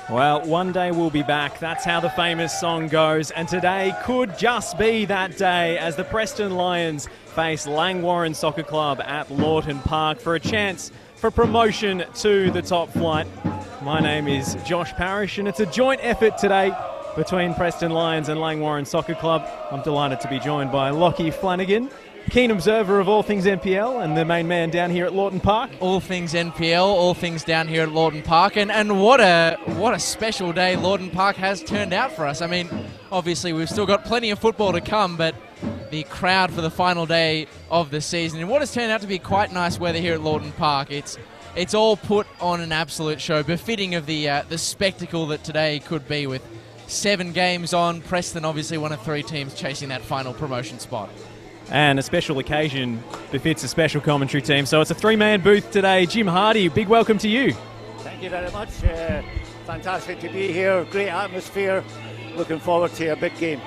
Well, one day we'll be back. That's how the famous song goes. And today could just be that day as the Preston Lions face Langwarrin Soccer Club at Lawton Park for a chance for promotion to the top flight. My name is Josh Parrish, and it's a joint effort today between Preston Lions and Langwarrin Soccer Club. I'm delighted to be joined by Lockie Flanagan, keen observer of all things NPL and the main man down here at Lawton Park. All things NPL, all things down here at Lawton Park, and what a special day Lawton Park has turned out for us. I mean, obviously we've still got plenty of football to come, but the crowd for the final day of the season, and what has turned out to be quite nice weather here at Lawton Park. It's all put on an absolute show, befitting of the spectacle that today could be, with 7 games on. Preston obviously one of 3 teams chasing that final promotion spot. And a special occasion befits a special commentary team. So it's a 3-man booth today. Jim Hardy, big welcome to you. Thank you very much. Fantastic to be here. Great atmosphere. Looking forward to a big game.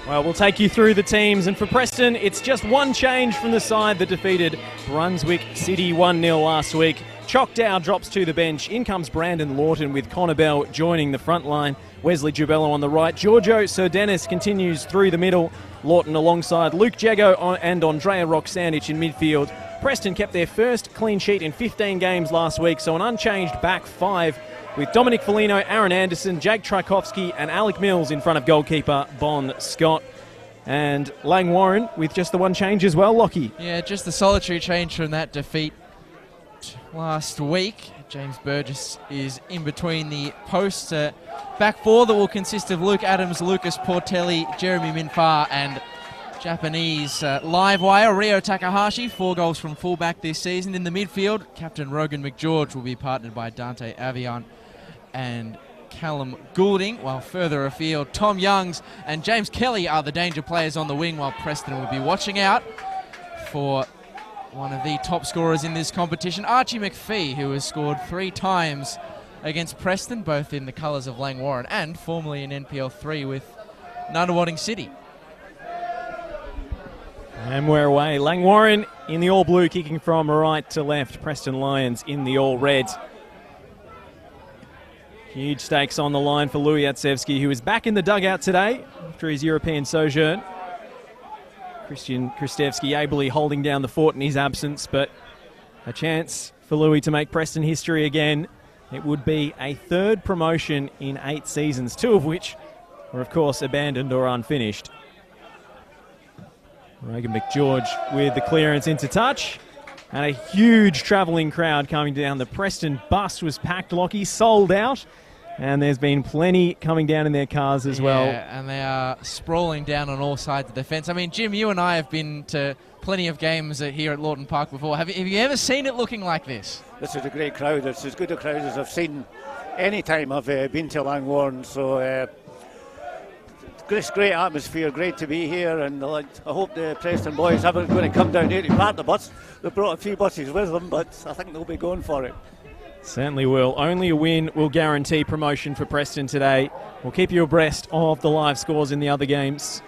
Well, we'll take you through the teams. And for Preston, it's just one change from the side that defeated Brunswick City 1-0 last week. Choctaw drops to the bench. In comes Brandon Lawton with Connor Bell joining the front line. Wesley Jubello on the right. Giorgio Sir Dennis continues through the middle. Lawton alongside Luke Jago and Andrea Roxanich in midfield. Preston kept their first clean sheet in 15 games last week, so an unchanged back 5 with Dominic Foligno, Aaron Anderson, Jake Tchaikovsky and Alec Mills in front of goalkeeper Bon Scott. And Langwarrin with just the one change as well, Lockie. Yeah, just the solitary change from that defeat last week. James Burgess is in between the posts. Back 4 that will consist of Luke Adams, Lucas Portelli, Jeremy Minfar and Japanese live wire Rio Takahashi. 4 goals from fullback this season. In the midfield, Captain Rogan McGeorge will be partnered by Dante Avion and Callum Goulding, while further afield, Tom Youngs and James Kelly are the danger players on the wing, while Preston will be watching out for one of the top scorers in this competition, Archie McPhee, who has scored 3 times against Preston, both in the colours of Langwarrin and formerly in NPL 3 with Nunawading City. And we're away. Langwarrin in the all-blue, kicking from right to left. Preston Lions in the all-red. Huge stakes on the line for Louis Atsevsky, who is back in the dugout today after his European sojourn. Christian Kristevsky ably holding down the fort in his absence, but a chance for Louis to make Preston history again. It would be a 3rd promotion in 8 seasons, 2 of which were, of course, abandoned or unfinished. Rogan McGeorge with the clearance into touch. And a huge travelling crowd coming down. The Preston bus was packed, Lockie, sold out. And there's been plenty coming down in their cars as well. Yeah, and they are sprawling down on all sides of the fence. I mean, Jim, you and I have been to plenty of games here at Lawton Park before. Have you ever seen it looking like this? This is a great crowd. It's as good a crowd as I've seen any time I've been to Langwarrin. So it's great atmosphere, great to be here. And I hope the Preston boys aren't going to come down here to park the bus. They've brought a few buses with them, but I think they'll be going for it. Certainly will. Only a win will guarantee promotion for Preston today. We'll keep you abreast of the live scores in the other games.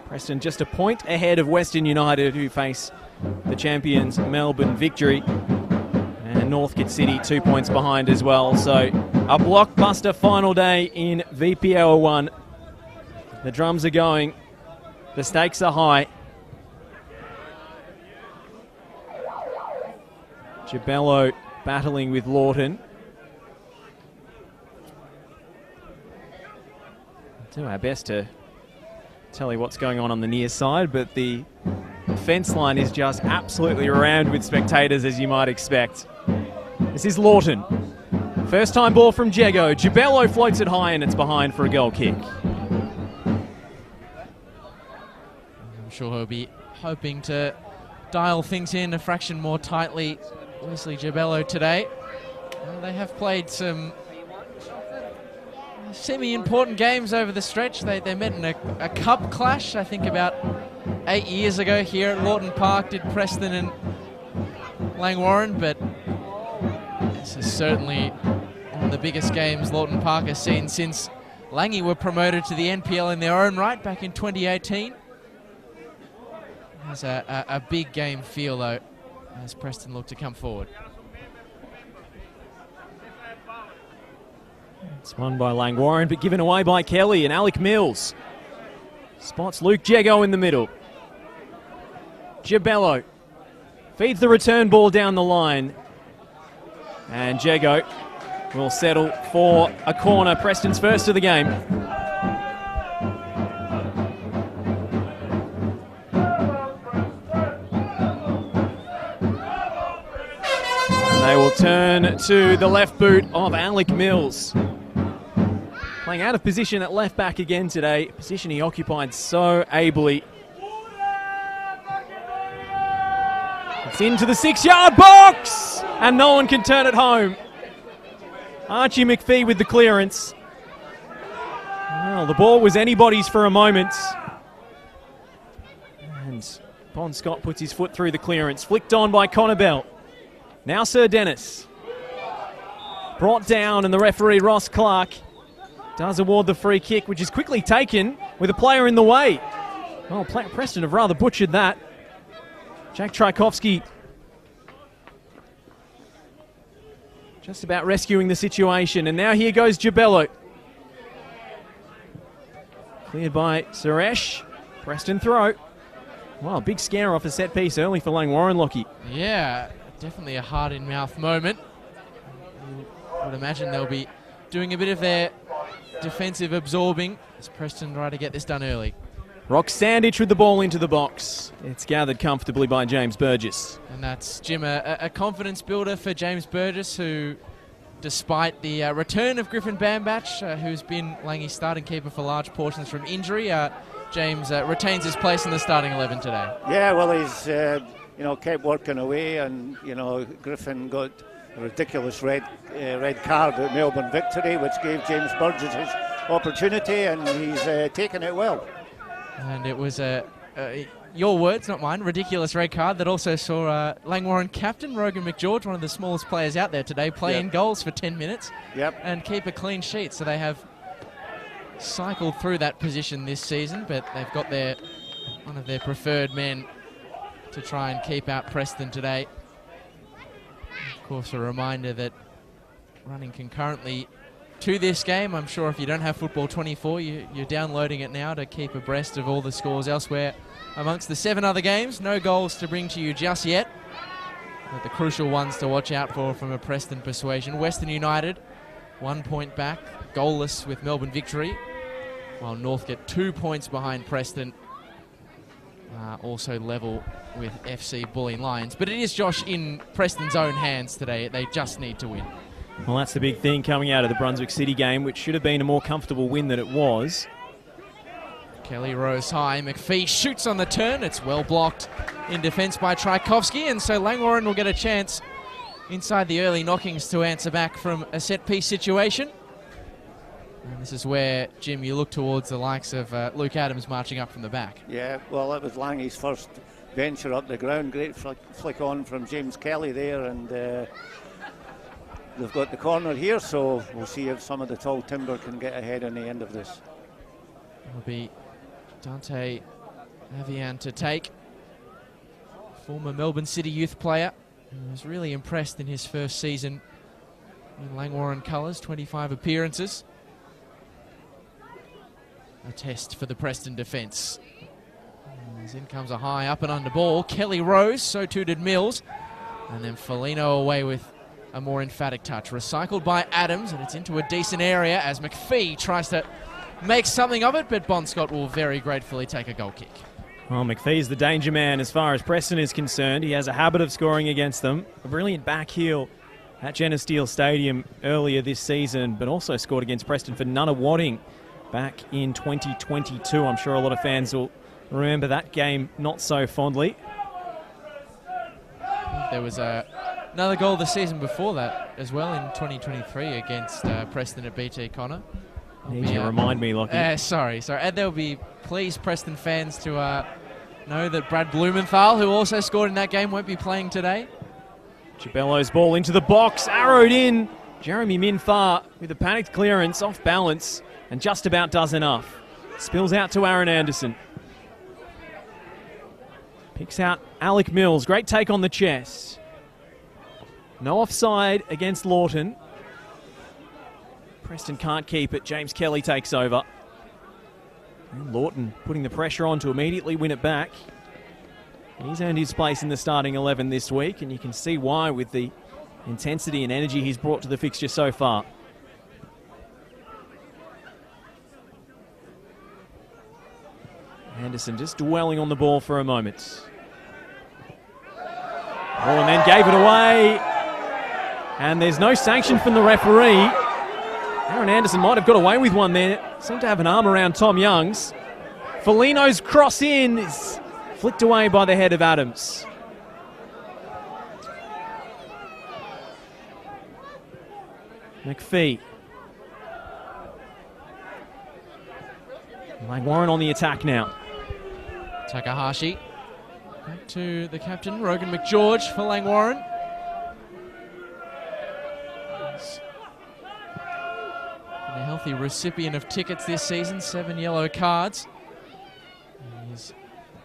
Preston just a point ahead of Western United, who face the champions Melbourne Victory. And Northcote City 2 points behind as well. So a blockbuster final day in VPL 1. The drums are going. The stakes are high. Jubello battling with Lawton. We'll do our best to tell you what's going on the near side, but the fence line is just absolutely rammed with spectators, as you might expect. This is Lawton. First time ball from Jago. Jubello floats it high and it's behind for a goal kick. I'm sure he'll be hoping to dial things in a fraction more tightly. Wesley Jubello today. They have played some semi-important games over the stretch. They met in a cup clash, I think about 8 years ago here at Lawton Park, did Preston and Langwarrin, but this is certainly one of the biggest games Lawton Park has seen since Langy were promoted to the NPL in their own right back in 2018. It has a big game feel, though, as Preston look to come forward. It's won by Langwarrin, but given away by Kelly, and Alec Mills spots Luke Jego in the middle. Gibello feeds the return ball down the line, and Jego will settle for a corner, Preston's first of the game. And they will turn to the left boot of Alec Mills. Playing out of position at left back again today, a position he occupied so ably. It's into the 6-yard box, and no one can turn it home. Archie McPhee with the clearance. Well, the ball was anybody's for a moment. And Bon Scott puts his foot through the clearance. Flicked on by Connor Bell. Now Sir Dennis. Brought down, and the referee Ross Clark does award the free kick, which is quickly taken with a player in the way. Well, Preston have rather butchered that. Jack Tchaikovsky just about rescuing the situation, and now here goes Gibello. Cleared by Suresh. Preston throw. Wow, big scare off a set piece early for Langwarrin, Lockie. Yeah, definitely a heart-in-mouth moment. I would imagine they'll be doing a bit of their defensive absorbing as Preston try to get this done early. Rock Sandich with the ball into the box. It's gathered comfortably by James Burgess. And that's, Jim, a confidence builder for James Burgess, who, despite the return of Griffin Bambach, who's been Langie's starting keeper for large portions from injury, James retains his place in the starting 11 today. Yeah, well, he's kept working away, and Griffin got a ridiculous red card at Melbourne victory, which gave James Burgess his opportunity, and he's taken it well. And it was your words, not mine, ridiculous red card that also saw Langwarrin captain Rogan McGeorge, one of the smallest players out there today, play in goals for 10 minutes and keep a clean sheet. So they have cycled through that position this season, but they've got one of their preferred men to try and keep out Preston today. Of course, a reminder that running concurrently to this game, I'm sure if you don't have Football 24, you're downloading it now to keep abreast of all the scores elsewhere amongst the 7 other games. No goals to bring to you just yet, but the crucial ones to watch out for from a Preston persuasion. Western United, 1 point back, goalless with Melbourne victory, while Northcote 2 points behind Preston, also level with FC Bulleen Lions. But it is, Josh, in Preston's own hands today. They just need to win. Well, that's the big thing coming out of the Brunswick City game, which should have been a more comfortable win than it was. Kelly rose high. McPhee shoots on the turn. It's well blocked in defence by Tchaikovsky, and so Langwarrin will get a chance inside the early knockings to answer back from a set-piece situation. And this is where, Jim, you look towards the likes of Luke Adams marching up from the back. Yeah, well, that was Langie's first venture up the ground. Great flick on from James Kelly there, and they've got the corner here, so we'll see if some of the tall timber can get ahead on the end of this. It'll be Dante Avian to take. Former Melbourne City youth player who was really impressed in his first season in Langwarrin colours, 25 appearances. A test for the Preston defence. As in comes a high up and under ball. Kelly rose, so too did Mills. And then Foligno away with a more emphatic touch. Recycled by Adams, and it's into a decent area as McPhee tries to make something of it, but Bon Scott will very gratefully take a goal kick. Well, McPhee's the danger man as far as Preston is concerned. He has a habit of scoring against them. A brilliant back heel at Jenna Steele Stadium earlier this season, but also scored against Preston for Nunawading back in 2022. I'm sure a lot of fans will remember that game not so fondly. There was another goal the season before that as well in 2023 against Preston at BT Connor. Need you to remind me, Lockie. Sorry. And there'll be pleased Preston fans to know that Brad Blumenthal, who also scored in that game, won't be playing today. Gibello's ball into the box, arrowed in. Jeremy Minthar with a panicked clearance, off balance, and just about does enough. Spills out to Aaron Anderson. Picks out Alec Mills. Great take on the chest. No offside against Lawton. Preston can't keep it. James Kelly takes over. And Lawton putting the pressure on to immediately win it back. He's earned his place in the starting 11 this week, and you can see why with the intensity and energy he's brought to the fixture so far. Anderson just dwelling on the ball for a moment. Oh, and then gave it away. And there's no sanction from the referee. Aaron Anderson might have got away with one there. Seemed to have an arm around Tom Young's. Foligno's cross in is flicked away by the head of Adams. McPhee. Langwarrin on the attack now. Takahashi. Back to the captain, Rogan McGeorge for Langwarrin. He's been a healthy recipient of tickets this season, 7 yellow cards. He's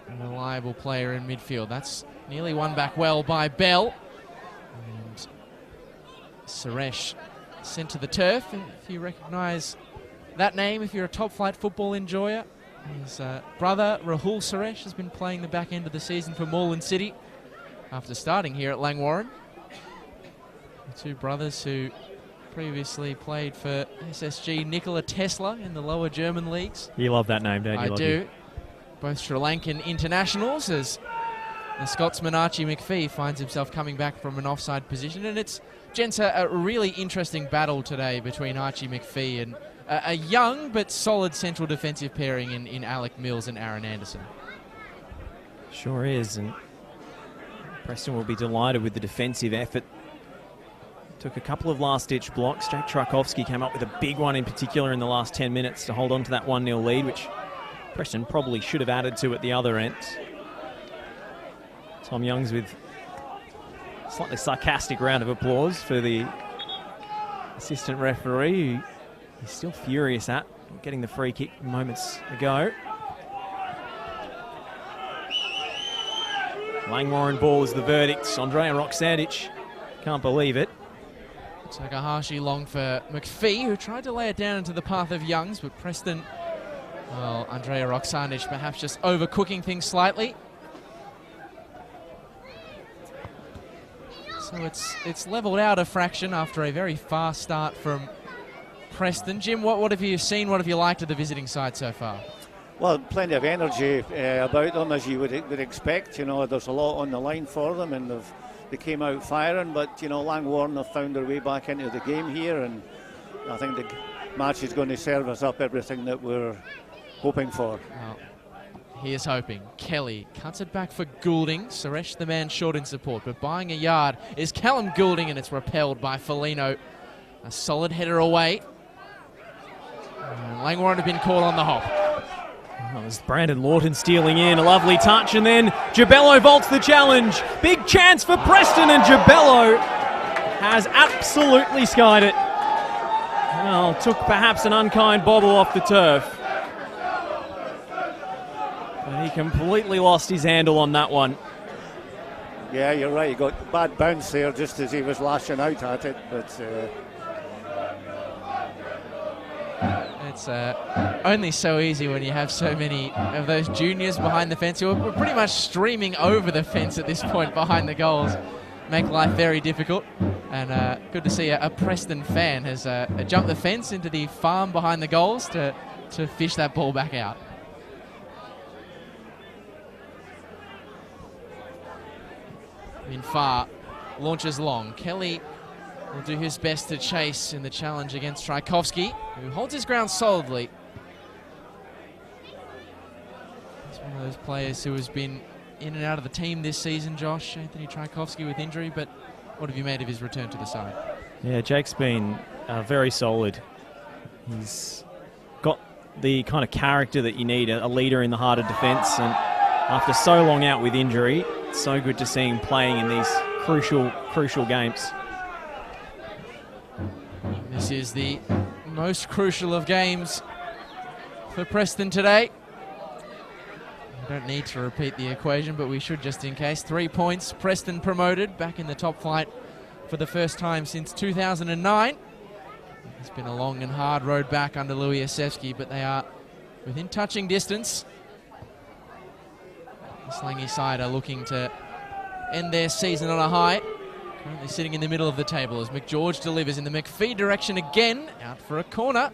a reliable player in midfield. That's nearly won back well by Bell. And Suresh sent to the turf. If you recognise that name, if you're a top-flight football enjoyer, his brother, Rahul Suresh, has been playing the back end of the season for Moreland City after starting here at Langwarrin. The two brothers who previously played for SSG Nikola Tesla in the lower German leagues. You love that name, don't you? I do. Both Sri Lankan internationals, as the Scotsman Archie McPhee finds himself coming back from an offside position. And it's, gents, a really interesting battle today between Archie McPhee and a young but solid central defensive pairing in Alec Mills and Aaron Anderson. Sure is, and Preston will be delighted with the defensive effort. Took a couple of last-ditch blocks. Jake Tchaikovsky came up with a big one in particular in the last 10 minutes to hold on to that 1-0 lead, which Preston probably should have added to at the other end. Tom Youngs with a slightly sarcastic round of applause for the assistant referee, who he's still furious at getting the free kick moments ago. Langwarrin ball is the verdict. Andrea Roksandich can't believe it. Takahashi long for McPhee, who tried to lay it down into the path of Youngs, but Preston, well, Andrea Roksandich perhaps just overcooking things slightly. So it's levelled out a fraction after a very fast start from Preston. Jim, what have you seen, what have you liked of the visiting side so far? Well, plenty of energy about them, as you would expect. You know, there's a lot on the line for them, and they came out firing. But, you know, Langwarrin have found their way back into the game here, and I think the match is going to serve us up everything that we're hoping for. Well, he is hoping. Kelly cuts it back for Goulding. Suresh, the man short in support, but buying a yard is Callum Goulding, and it's repelled by Foligno. A solid header away. Langwarrin have been caught on the hop. Oh, it was Brandon Lawton stealing in, a lovely touch, and then Jabello vaults the challenge. Big chance for Preston, and Jabello has absolutely skied it. Well, took perhaps an unkind bobble off the turf. But he completely lost his handle on that one. Yeah, you're right. He got a bad bounce there just as he was lashing out at it, but it's only so easy when you have so many of those juniors behind the fence who are pretty much streaming over the fence at this point behind the goals. Make life very difficult. And good to see a Preston fan has jumped the fence into the farm behind the goals to fish that ball back out. In far, launches long. Kelly will do his best to chase in the challenge against Tchaikovsky, who holds his ground solidly. He's one of those players who has been in and out of the team this season, Josh. Anthony Tchaikovsky with injury, but what have you made of his return to the side? Yeah, Jake's been very solid. He's got the kind of character that you need, a leader in the heart of defence, and after so long out with injury, it's so good to see him playing in these crucial games. This is the most crucial of games for Preston today. We don't need to repeat the equation, but we should just in case. 3 points, Preston promoted, back in the top flight for the first time since 2009. It's been a long and hard road back under Louis Osevsky, but they are within touching distance. The Slangy side are looking to end their season on a high. Currently sitting in the middle of the table as McGeorge delivers in the McPhee direction again, out for a corner.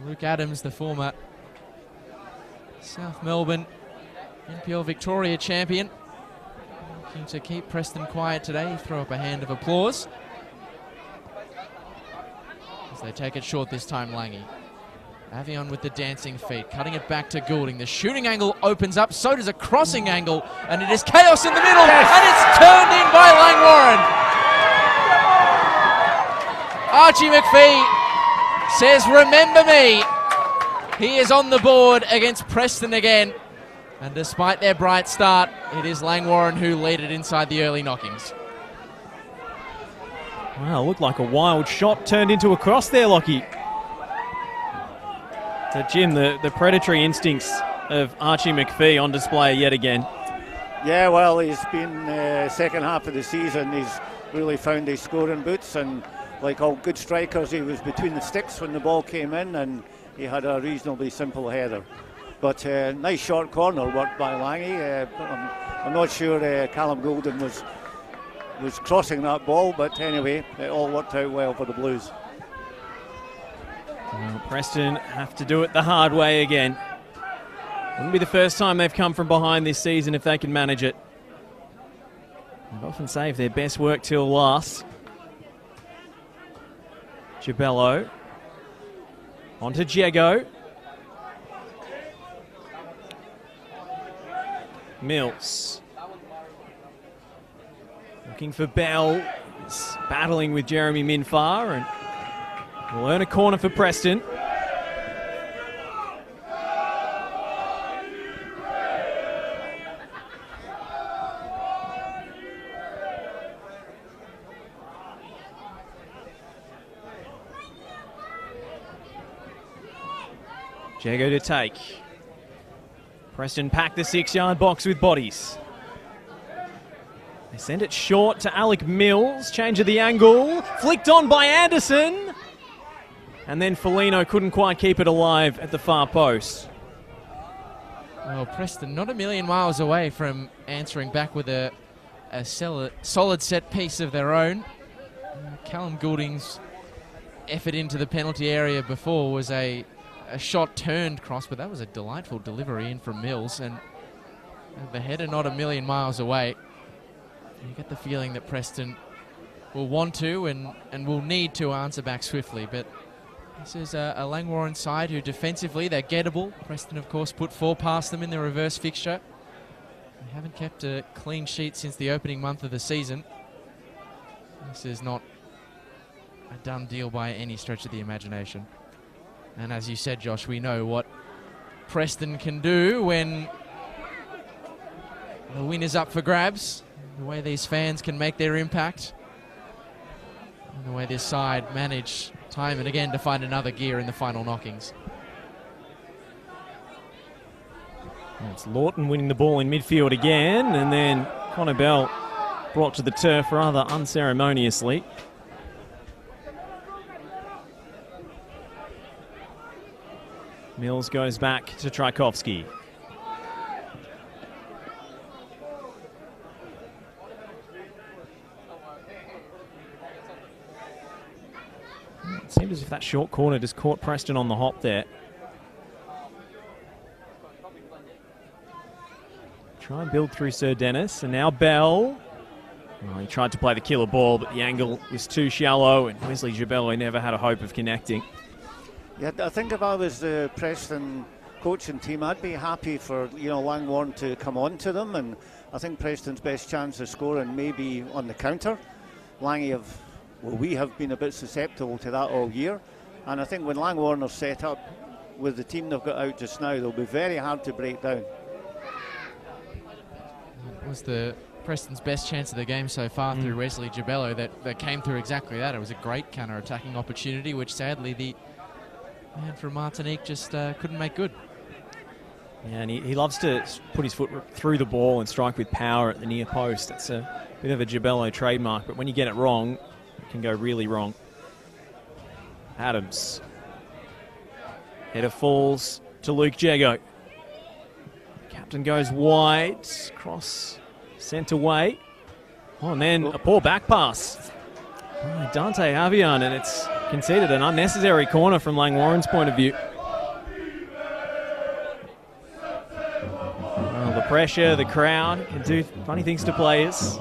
Luke Adams, the former South Melbourne NPL Victoria champion, looking to keep Preston quiet today. Throw up a hand of applause as they take it short this time. Langy. Avion with the dancing feet, cutting it back to Goulding. The shooting angle opens up, so does a crossing angle, and it is chaos in the middle, and it's turned in by Langwarrin. Archie McPhee says, "Remember me." He is on the board against Preston again, and despite their bright start, it is Langwarrin who lead it inside the early knockings. Wow, looked like a wild shot turned into a cross there, Lockie. So, Jim, the predatory instincts of Archie McPhee on display yet again. Yeah, well, he's been second half of the season, he's really found his scoring boots, and like all good strikers, he was between the sticks when the ball came in, and he had a reasonably simple header. But nice short corner work by Langy. I'm not sure Callum Goulding was crossing that ball, but anyway, it all worked out well for the Blues. Well, Preston have to do it the hard way again. Wouldn't be the first time they've come from behind this season if they can manage it. They've often saved their best work till last. Gibello. On to Jego. Mills. Looking for Bell. He's battling with Jeremy Minfar, and we'll earn a corner for Preston. Jago to take. Preston pack the 6-yard box with bodies. They send it short to Alec Mills. Change of the angle. Flicked on by Anderson. And then Foligno couldn't quite keep it alive at the far post. Well, Preston not a million miles away from answering back with a solid set piece of their own. Callum Goulding's effort into the penalty area before was a shot turned cross, but that was a delightful delivery in from Mills, and the header not a million miles away. You get the feeling that Preston will want to and will need to answer back swiftly, but this is a Langwarrin side who defensively they're gettable. Preston, of course, put 4 past them in the reverse fixture. They haven't kept a clean sheet since the opening month of the season. This is not a done deal by any stretch of the imagination. And as you said, Josh, we know what Preston can do when the win is up for grabs. The way these fans can make their impact. And the way this side manage time and again to find another gear in the final knockings. And it's Lawton winning the ball in midfield again, and then Connor Bell brought to the turf rather unceremoniously. Mills goes back to Tchaikovsky. It seemed as if that short corner just caught Preston on the hop there. Try and build through Sir Dennis, and now Bell. Well, he tried to play the killer ball, but the angle was too shallow, and Wesley Gibello never had a hope of connecting. Yeah, I think if I was the Preston coaching team, I'd be happy for Langwarrin to come on to them, and I think Preston's best chance of scoring may be on the counter. We have been a bit susceptible to that all year, and I think when Langwarrin are set up with the team they've got out just now, they'll be very hard to break down. It was Preston's best chance of the game so far through Wesley Gibello that came through exactly that. It was a great counter-attacking opportunity, which sadly the man from Martinique just couldn't make good. Yeah, and he loves to put his foot through the ball and strike with power at the near post. It's a bit of a Gibello trademark, but when you get it wrong, it can go really wrong. Adams. Header falls to Luke Jago. Captain goes wide, cross sent away. Oh, and then a poor back pass by Dante Avian, and it's conceded an unnecessary corner from Langwarrin's point of view. Well, the pressure, the crowd can do funny things to players.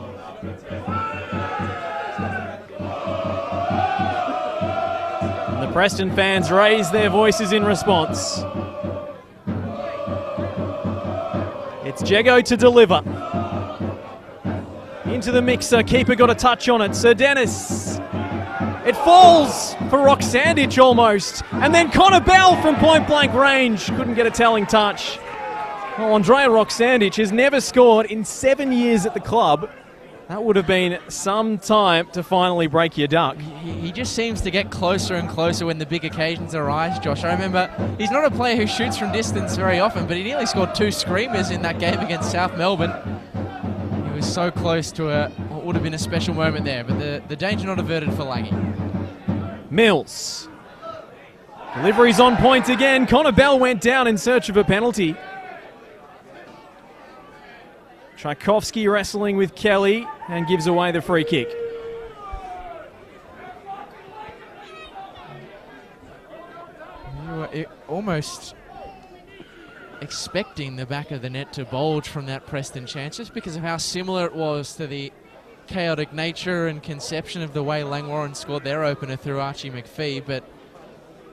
And the Preston fans raise their voices in response. It's Jago to deliver. Into the mixer, keeper got a touch on it. Sir Dennis. It falls for Roxandich almost. And then Connor Bell from point blank range. Couldn't get a telling touch. Well, Andrea Roxandich has never scored in 7 years at the club. That would have been some time to finally break your duck. He just seems to get closer and closer when the big occasions arise, Josh. I remember he's not a player who shoots from distance very often, but he nearly scored 2 screamers in that game against South Melbourne. He was so close to what would have been a special moment there, but the danger not averted for Langy. Mills. Delivery's on point again. Connor Bell went down in search of a penalty. Tchaikovsky wrestling with Kelly and gives away the free kick. You were almost expecting the back of the net to bulge from that Preston chance just because of how similar it was to the chaotic nature and conception of the way Langwarrin scored their opener through Archie McPhee, but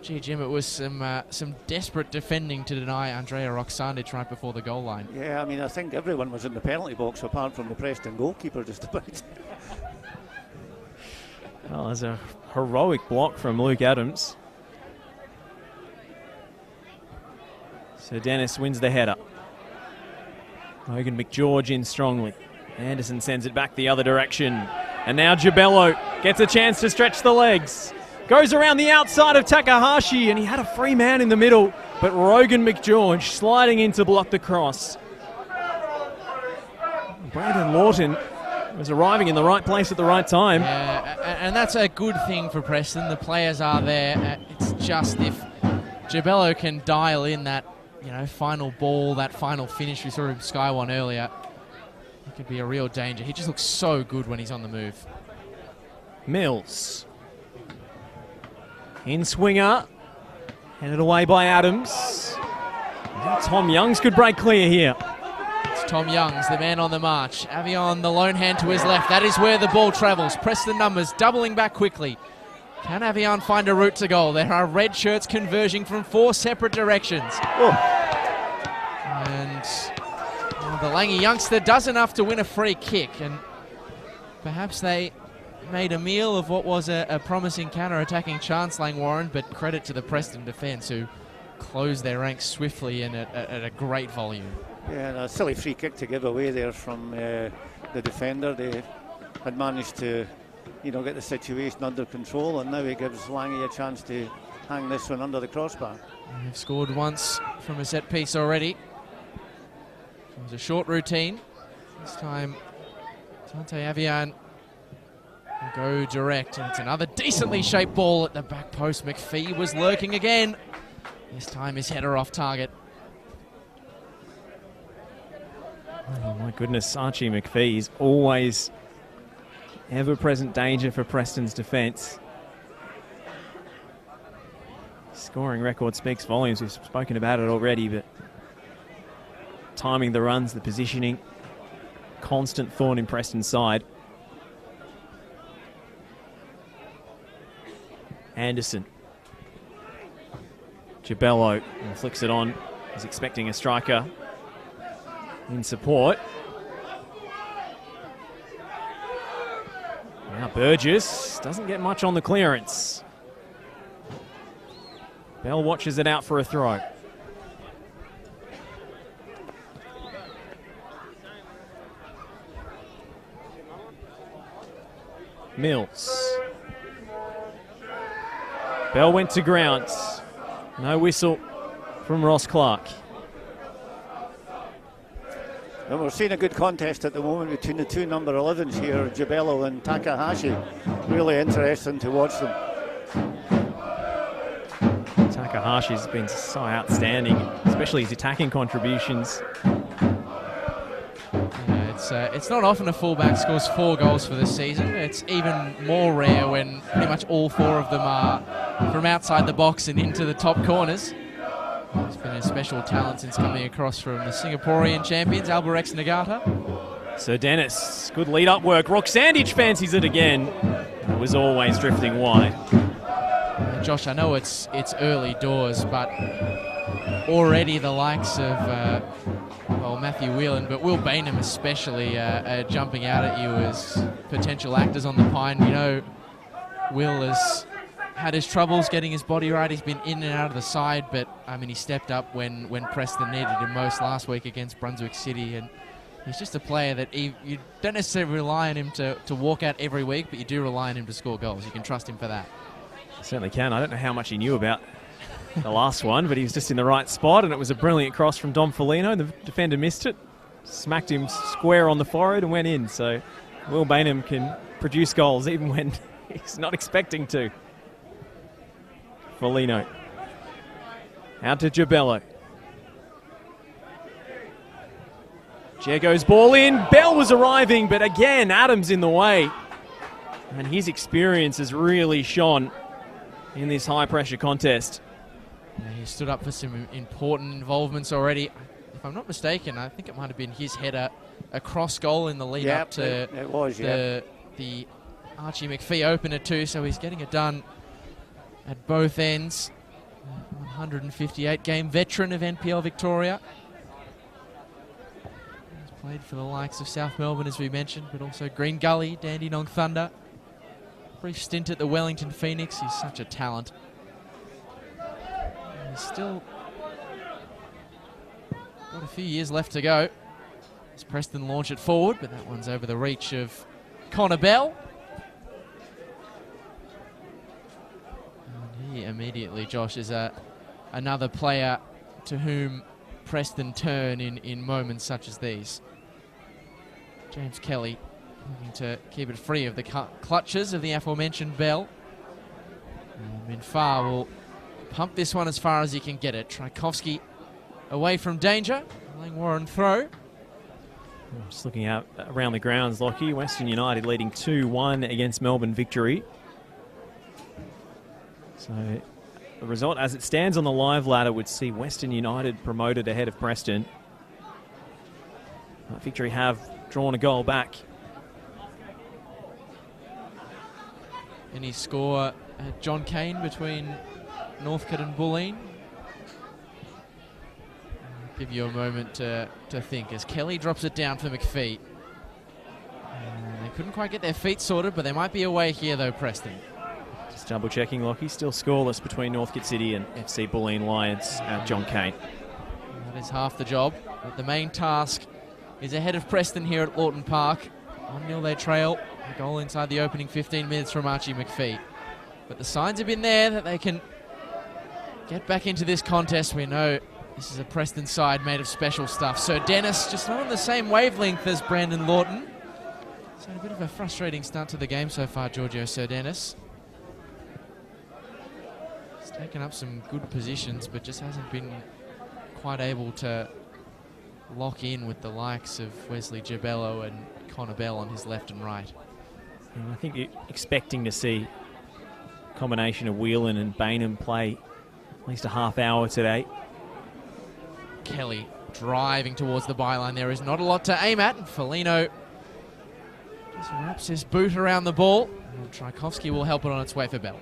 gee, Jim, it was some desperate defending to deny Andrea Roxandich right before the goal line. Yeah, I mean, I think everyone was in the penalty box apart from the Preston goalkeeper just about. Well, there's a heroic block from Luke Adams. So Dennis wins the header. Logan McGeorge in strongly. Anderson sends it back the other direction. And now Gibello gets a chance to stretch the legs. Goes around the outside of Takahashi, and he had a free man in the middle, but Rogan McGeorge sliding in to block the cross. Brandon Lawton was arriving in the right place at the right time. Yeah, and that's a good thing for Preston. The players are there. It's just if Gibello can dial in that, final ball, that final finish we saw him sky one earlier, it could be a real danger. He just looks so good when he's on the move. Mills. In swinger, handed away by Adams. Tom Youngs could break clear here. It's Tom Youngs, the man on the march. Avion, the lone hand to his left. That is where the ball travels. Preston numbers doubling back quickly. Can Avion find a route to goal? There are red shirts converging from 4 separate directions. Oh. And the Langy youngster does enough to win a free kick, and perhaps they made a meal of what was a promising counter-attacking chance, Langwarrin, but credit to the Preston defence who closed their ranks swiftly and at a great volume. Yeah, and a silly free kick to give away there from the defender. They had managed to, get the situation under control, and now he gives Langy a chance to hang this one under the crossbar. They've scored once from a set piece already. It was a short routine. This time, Dante Avian go direct, and it's another decently shaped ball at the back post. McPhee was lurking again. This time his header off target. Oh my goodness, Archie McPhee is always ever-present danger for Preston's defence. Scoring record speaks volumes. We've spoken about it already, but timing the runs, the positioning, constant thorn in Preston's side. Anderson. Gibello flicks it on. He's expecting a striker in support. Now Burgess doesn't get much on the clearance. Bell watches it out for a throw. Mills. Bell went to ground. No whistle from Ross Clark. And we're seeing a good contest at the moment between the 2 number 11s here, Gibello and Takahashi. Really interesting to watch them. Takahashi's been so outstanding, especially his attacking contributions. It's not often a fullback scores 4 goals for the season. It's even more rare when pretty much all 4 of them are from outside the box and into the top corners. He's been a special talent since coming across from the Singaporean champions, Albirex Nagata. Sir Dennis, good lead-up work. Roxandich fancies it again. It was always drifting wide. Josh, I know it's early doors, but already the likes of Matthew Whelan, but Will Bainham especially, jumping out at you as potential actors on the pine. You know, Will has had his troubles getting his body right. He's been in and out of the side, but I mean, he stepped up when Preston needed him most last week against Brunswick City, and he's just a player that you don't necessarily rely on him to walk out every week, but you do rely on him to score goals. You can trust him for that. Certainly can. I don't know how much he knew about the last one, but he was just in the right spot, and it was a brilliant cross from Dom Foligno. The defender missed it, smacked him square on the forehead and went in. So Will Bainham can produce goals even when he's not expecting to. Foligno. Out to Jabello. Jago's ball in. Bell was arriving, but again, Adams in the way. And his experience has really shone in this high-pressure contest. Yeah, he stood up for some important involvements already. If I'm not mistaken, I think it might have been his header, a cross goal in the lead up to it was, the Archie McPhee opener too, so he's getting it done at both ends. 158-game veteran of NPL Victoria. He's played for the likes of South Melbourne, as we mentioned, but also Green Gully, Dandenong Thunder. Brief stint at the Wellington Phoenix. He's such a talent. And he's still got a few years left to go as Preston launch it forward, but that one's over the reach of Connor Bell. And he immediately, Josh, is another player to whom Preston turn in moments such as these. James Kelly looking to keep it free of the clutches of the aforementioned Bell. And Minfar will pump this one as far as he can get it. Tchaikovsky away from danger. Langwarrin throw. Just looking out around the grounds, Lockie. Western United leading 2-1 against Melbourne Victory. So the result as it stands on the live ladder would see Western United promoted ahead of Preston. Victory have drawn a goal back. Any score at John Cain between Northcote and Bulleen? I'll give you a moment to think as Kelly drops it down for McPhee. They couldn't quite get their feet sorted, but they might be away here though, Preston. Just double checking, Lockie. Still scoreless between Northcote City and FC Bulleen Lions at John Cain. That is half the job, but the main task is ahead of Preston here at Lawton Park. 1-0 they trail. A goal inside the opening 15 minutes from Archie McPhee. But the signs have been there that they can get back into this contest. We know this is a Preston side made of special stuff. So Dennis just not on the same wavelength as Brandon Lawton. It's had a bit of a frustrating start to the game so far, Giorgio Sir Dennis. He's taken up some good positions, but just hasn't been quite able to lock in with the likes of Wesley Jabello and Connor Bell on his left and right. And I think you're expecting to see a combination of Whelan and Bainham play at least a half hour today. Kelly driving towards the byline. There is not a lot to aim at. Foligno just wraps his boot around the ball. And Tchaikovsky will help it on its way for Bell.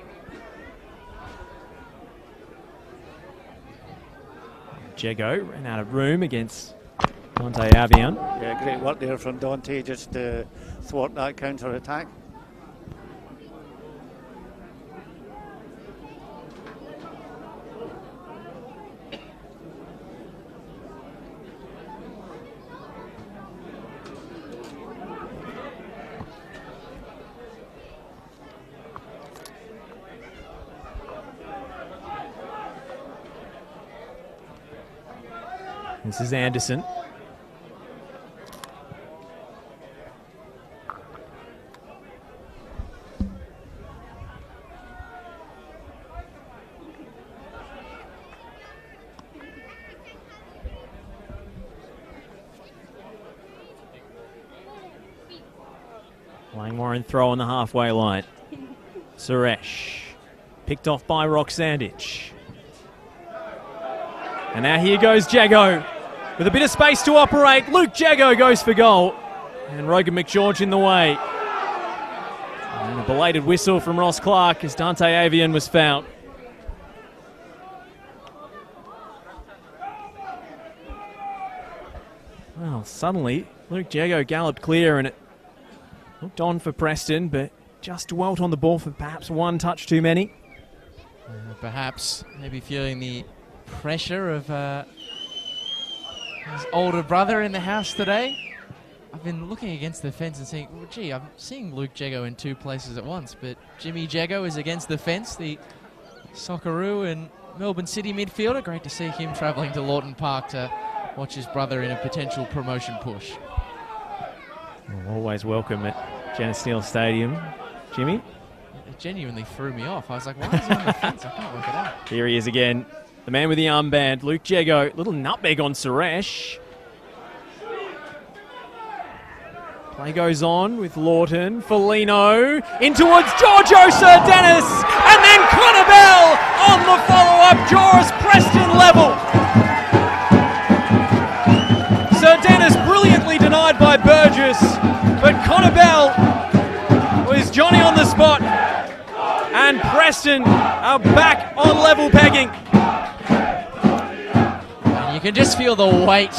Jago ran out of room against Dante Avian. Yeah, great work there from Dante just to thwart that counter-attack. This is Anderson. Langwarrin throw on the halfway line. Suresh. Picked off by Roxandich. And now here goes Jago. With a bit of space to operate, Luke Jago goes for goal. And Rogan McGeorge in the way. And a belated whistle from Ross Clark as Dante Avian was fouled. Well, suddenly, Luke Jago galloped clear and it looked on for Preston, but just dwelt on the ball for perhaps one touch too many. Perhaps maybe feeling the pressure of his older brother in the house today. I've been looking against the fence and saying, well, gee, I'm seeing Luke Jago in two places at once, but Jimmy Jago is against the fence, the Socceroo and Melbourne City midfielder. Great to see him travelling to Lawton Park to watch his brother in a potential promotion push. Always welcome at Geneseo Stadium. Jimmy? It genuinely threw me off. I was like, why is he on the fence? I can't work it out. Here he is again. The man with the armband, Luke Jago. Little nutmeg on Suresh. Play goes on with Lawton. Foligno in towards Giorgio Sir Dennis. And then Connor Bell on the follow-up draws Preston level. Sir Dennis brilliantly denied by Burgess. But Connor Bell was Johnny on the spot. And Preston are back on level pegging. And you can just feel the weight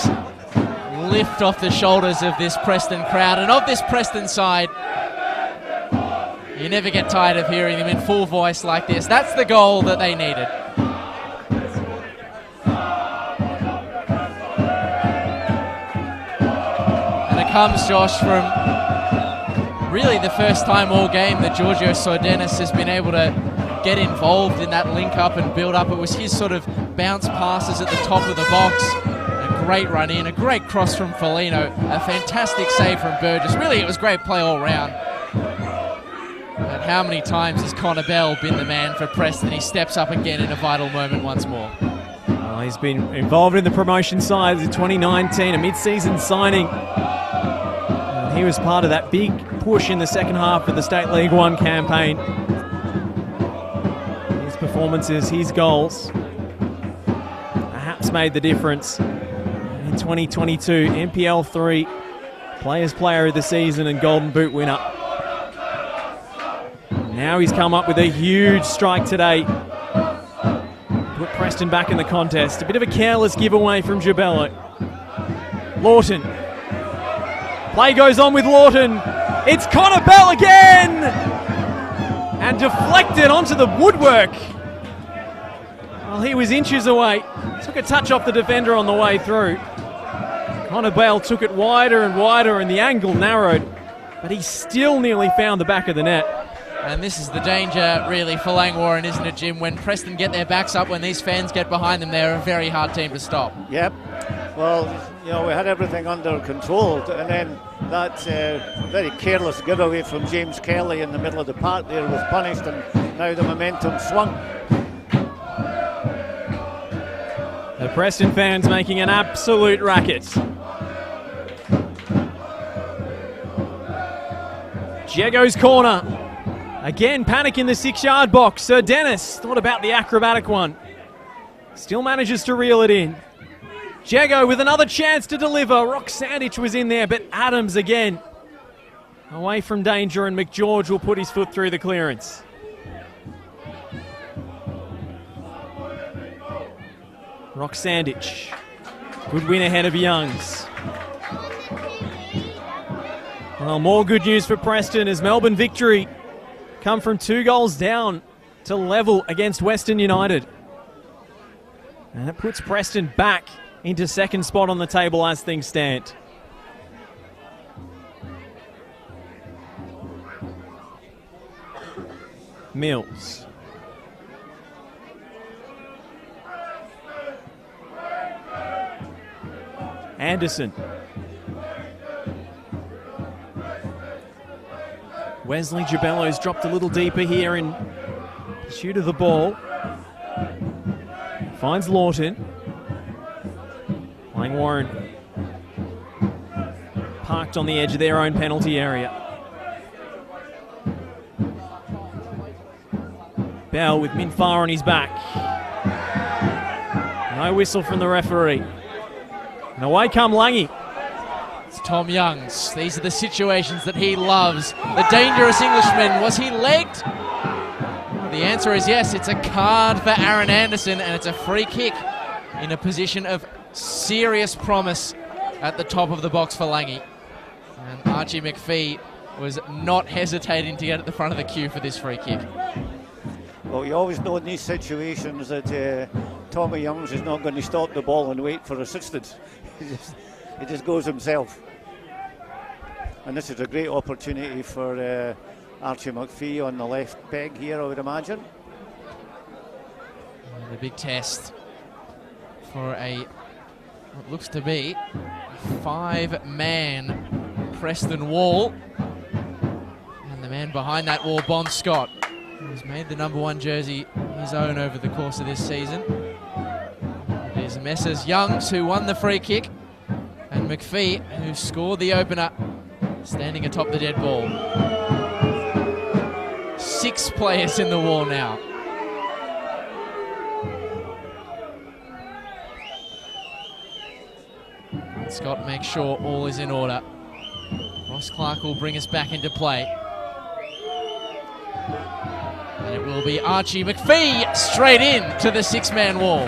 lift off the shoulders of this Preston crowd and of this Preston side. You never get tired of hearing them in full voice like this. That's the goal that they needed. And it comes, Josh, from really the first time all game that Giorgio Sordenis has been able to get involved in that link up and build up. It was his sort of bounce passes at the top of the box. Great run in, a great cross from Foligno, a fantastic save from Burgess. Really, it was great play all round. But how many times has Connor Bell been the man for Preston? He steps up again in a vital moment once more. Well, he's been involved in the promotion side in 2019, a mid-season signing. And he was part of that big push in the second half of the State League One campaign. His performances, his goals, perhaps made the difference. 2022 NPL 3 Players Player of the Season and Golden Boot winner. Now he's come up with a huge strike today. Put Preston back in the contest. A bit of a careless giveaway from Gibello. Lawton. Play goes on with Lawton. It's Connor Bell again! And deflected onto the woodwork. Well, he was inches away. Took a touch off the defender on the way through. Connor Bell took it wider and wider and the angle narrowed, but he still nearly found the back of the net. And this is the danger, really, for Langwarrin, isn't it, Jim? When Preston get their backs up, when these fans get behind them, they're a very hard team to stop. Yep. Well, you know, we had everything under control, and then that very careless giveaway from James Kelly in the middle of the park there was punished, and now the momentum swung. The Preston fans making an absolute racket. Jago's corner. Again, panic in the 6-yard box. Sir Dennis thought about the acrobatic one. Still manages to reel it in. Jago with another chance to deliver. Roxandich was in there, but Adams again away from danger, and McGeorge will put his foot through the clearance. Roxandich. Good win ahead of Youngs. Well, more good news for Preston as Melbourne victory come from 2 goals down to level against Western United. And it puts Preston back into second spot on the table as things stand. Mills. Anderson. Wesley Gibello's dropped a little deeper here in pursuit of the ball. Finds Lawton. Langwarrin parked on the edge of their own penalty area. Bell with Minfar on his back. No whistle from the referee. And away come Langy. It's Tom Youngs. These are the situations that he loves. The dangerous Englishman. Was he legged? The answer is yes. It's a card for Aaron Anderson, and it's a free kick in a position of serious promise at the top of the box for Langy. And Archie McPhee was not hesitating to get at the front of the queue for this free kick. Well, you always know in these situations that Tommy Youngs is not going to stop the ball and wait for assistance. He just goes himself. And this is a great opportunity for Archie McPhee on the left peg here, I would imagine. And the big test for what looks to be 5-man Preston wall. And the man behind that wall, Bon Scott, who's made the number 1 jersey his own over the course of this season. It is Messrs Youngs who won the free kick, and McPhee who scored the opener, standing atop the dead ball. 6 players in the wall now. Scott makes sure all is in order. Ross Clark will bring us back into play. And it will be Archie McPhee straight in to the 6-man wall.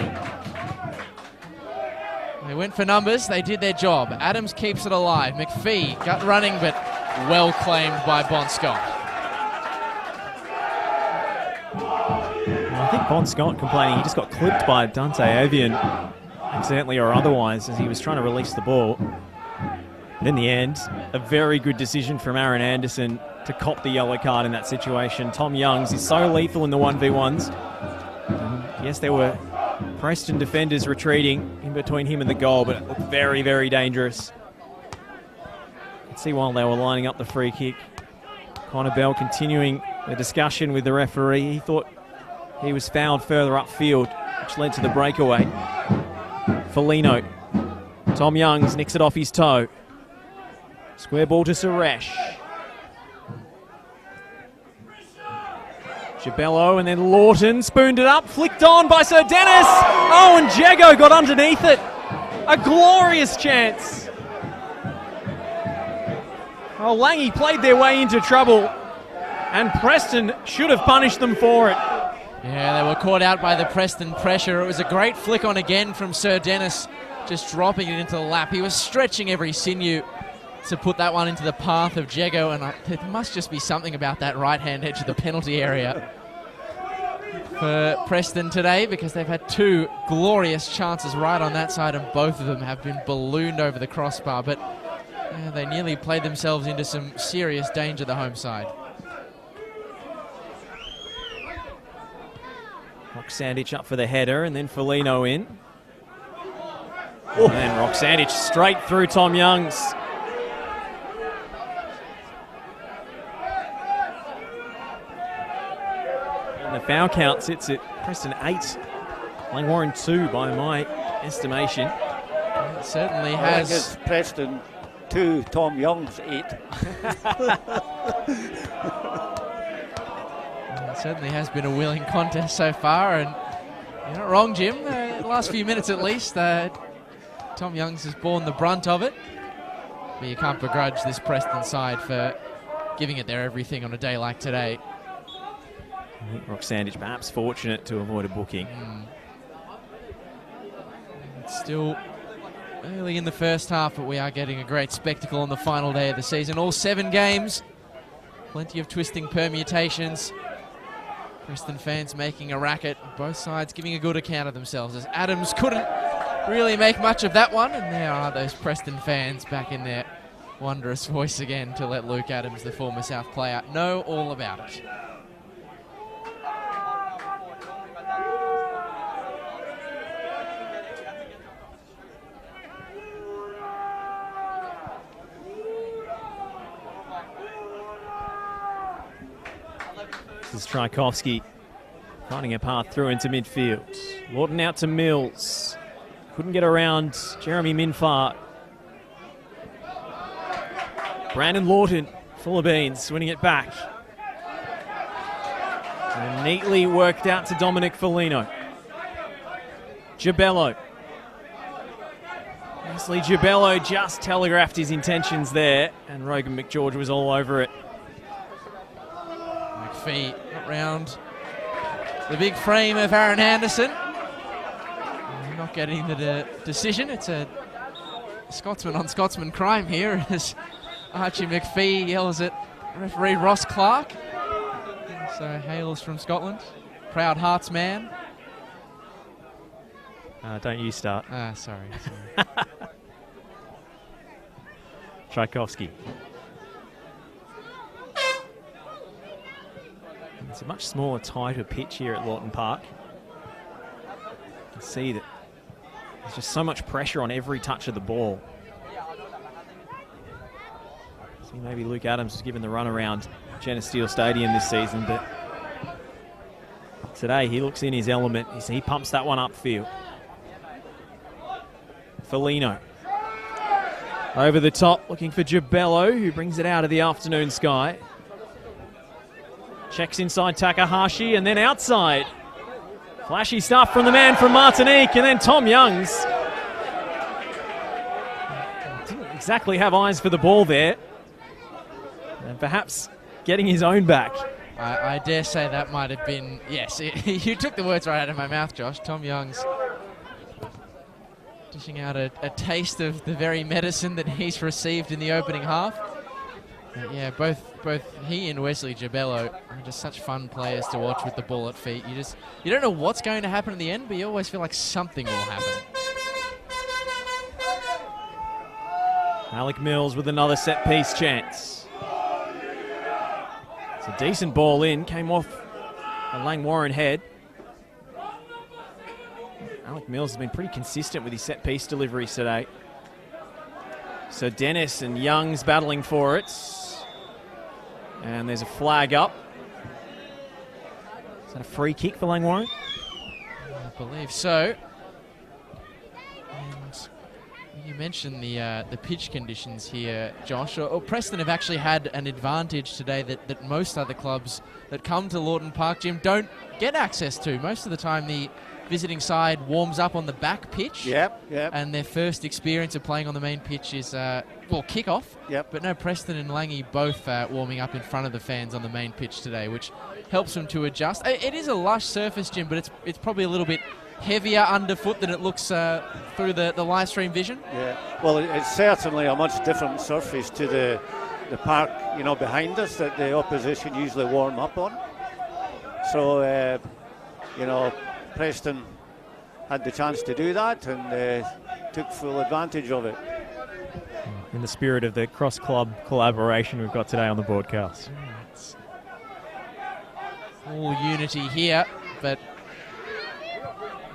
They went for numbers, they did their job. Adams keeps it alive. McPhee gut running, but well claimed by Bon Scott. I think Bon Scott complaining he just got clipped by Dante Avian, accidentally or otherwise, as he was trying to release the ball. But in the end, a very good decision from Aaron Anderson to cop the yellow card in that situation. Tom Youngs is so lethal in the 1v1s. Yes, there were Preston defenders retreating in between him and the goal, but it looked very, very dangerous. Let's see, while they were lining up the free kick, Connor Bell continuing the discussion with the referee. He thought he was fouled further upfield, which led to the breakaway. Foligno. Tom Youngs nicks it off his toe. Square ball to Suresh. Jabello and then Lawton spooned it up, flicked on by Sir Dennis. Oh, and Jago got underneath it. A glorious chance. Oh, Langy played their way into trouble, and Preston should have punished them for it. Yeah, they were caught out by the Preston pressure. It was a great flick on again from Sir Dennis, just dropping it into the lap. He was stretching every sinew to put that one into the path of Jago, and there must just be something about that right-hand edge of the penalty area for Preston today, because they've had 2 glorious chances right on that side, and both of them have been ballooned over the crossbar, but they nearly played themselves into some serious danger, the home side. Roxandich up for the header, and then Foligno in. Oh. And Roxandich straight through Tom Youngs. And the foul count sits at Preston 8. Langwarrin 2 by my estimation. It certainly has. It's Preston 2, Tom Youngs 8. It certainly has been a willing contest so far, and you're not wrong, Jim. The last few minutes at least, Tom Youngs has borne the brunt of it. But you can't begrudge this Preston side for giving it their everything on a day like today. I think Roxandich perhaps fortunate to avoid a booking. It's still early in the first half, but we are getting a great spectacle on the final day of the season. All 7 games, plenty of twisting permutations. Preston fans making a racket, both sides giving a good account of themselves, as Adams couldn't really make much of that one, and there are those Preston fans back in their wondrous voice again to let Luke Adams, the former South player, know all about it. This is Tchaikovsky finding a path through into midfield. Lawton out to Mills. Couldn't get around Jeremy Minfar. Brandon Lawton, full of beans, winning it back. And neatly worked out to Dominic Foligno. Gibello. Obviously, Gibello just telegraphed his intentions there, and Rogan McGeorge was all over it. McPhee around the big frame of Aaron Anderson. Not getting the decision. It's a Scotsman-on-Scotsman crime here as Archie McPhee yells at referee Ross Clark. So hails from Scotland. Proud Hearts man. Don't you start. Sorry. Tchaikovsky. It's a much smaller, tighter pitch here at Lawton Park. You can see that there's just so much pressure on every touch of the ball. See, maybe Luke Adams was given the run around Genesee Steel Stadium this season, but today he looks in his element. He pumps that one upfield. Foligno. Over the top, looking for Gibello, who brings it out of the afternoon sky. Checks inside Takahashi and then outside. Flashy stuff from the man from Martinique, and then Tom Youngs. Didn't exactly have eyes for the ball there. And perhaps getting his own back. I dare say that might have been, yes, you took the words right out of my mouth, Josh. Tom Youngs dishing out a taste of the very medicine that he's received in the opening half. Yeah, both he and Wesley Gibello are just such fun players to watch with the ball at feet. You don't know what's going to happen in the end, but you always feel like something will happen. Alec Mills with another set-piece chance. It's a decent ball in, came off a Langwarrin head. Alec Mills has been pretty consistent with his set-piece deliveries today. So Dennis and Youngs battling for it. And there's a flag up. Is that a free kick for Langwarrin? I believe so. And you mentioned the pitch conditions here, Josh. Or Preston have actually had an advantage today that most other clubs that come to Lawton Park Gym don't get access to. Most of the time the visiting side warms up on the back pitch. Yep. And their first experience of playing on the main pitch is, kick-off. Yep. But no, Preston and Langy both warming up in front of the fans on the main pitch today, which helps them to adjust. It is a lush surface, Jim, but it's probably a little bit heavier underfoot than it looks through the live stream vision. Yeah, well, it's certainly a much different surface to the park, behind us that the opposition usually warm up on. So, Preston had the chance to do that and took full advantage of it. In the spirit of the cross-club collaboration we've got today on the broadcast. All unity here, but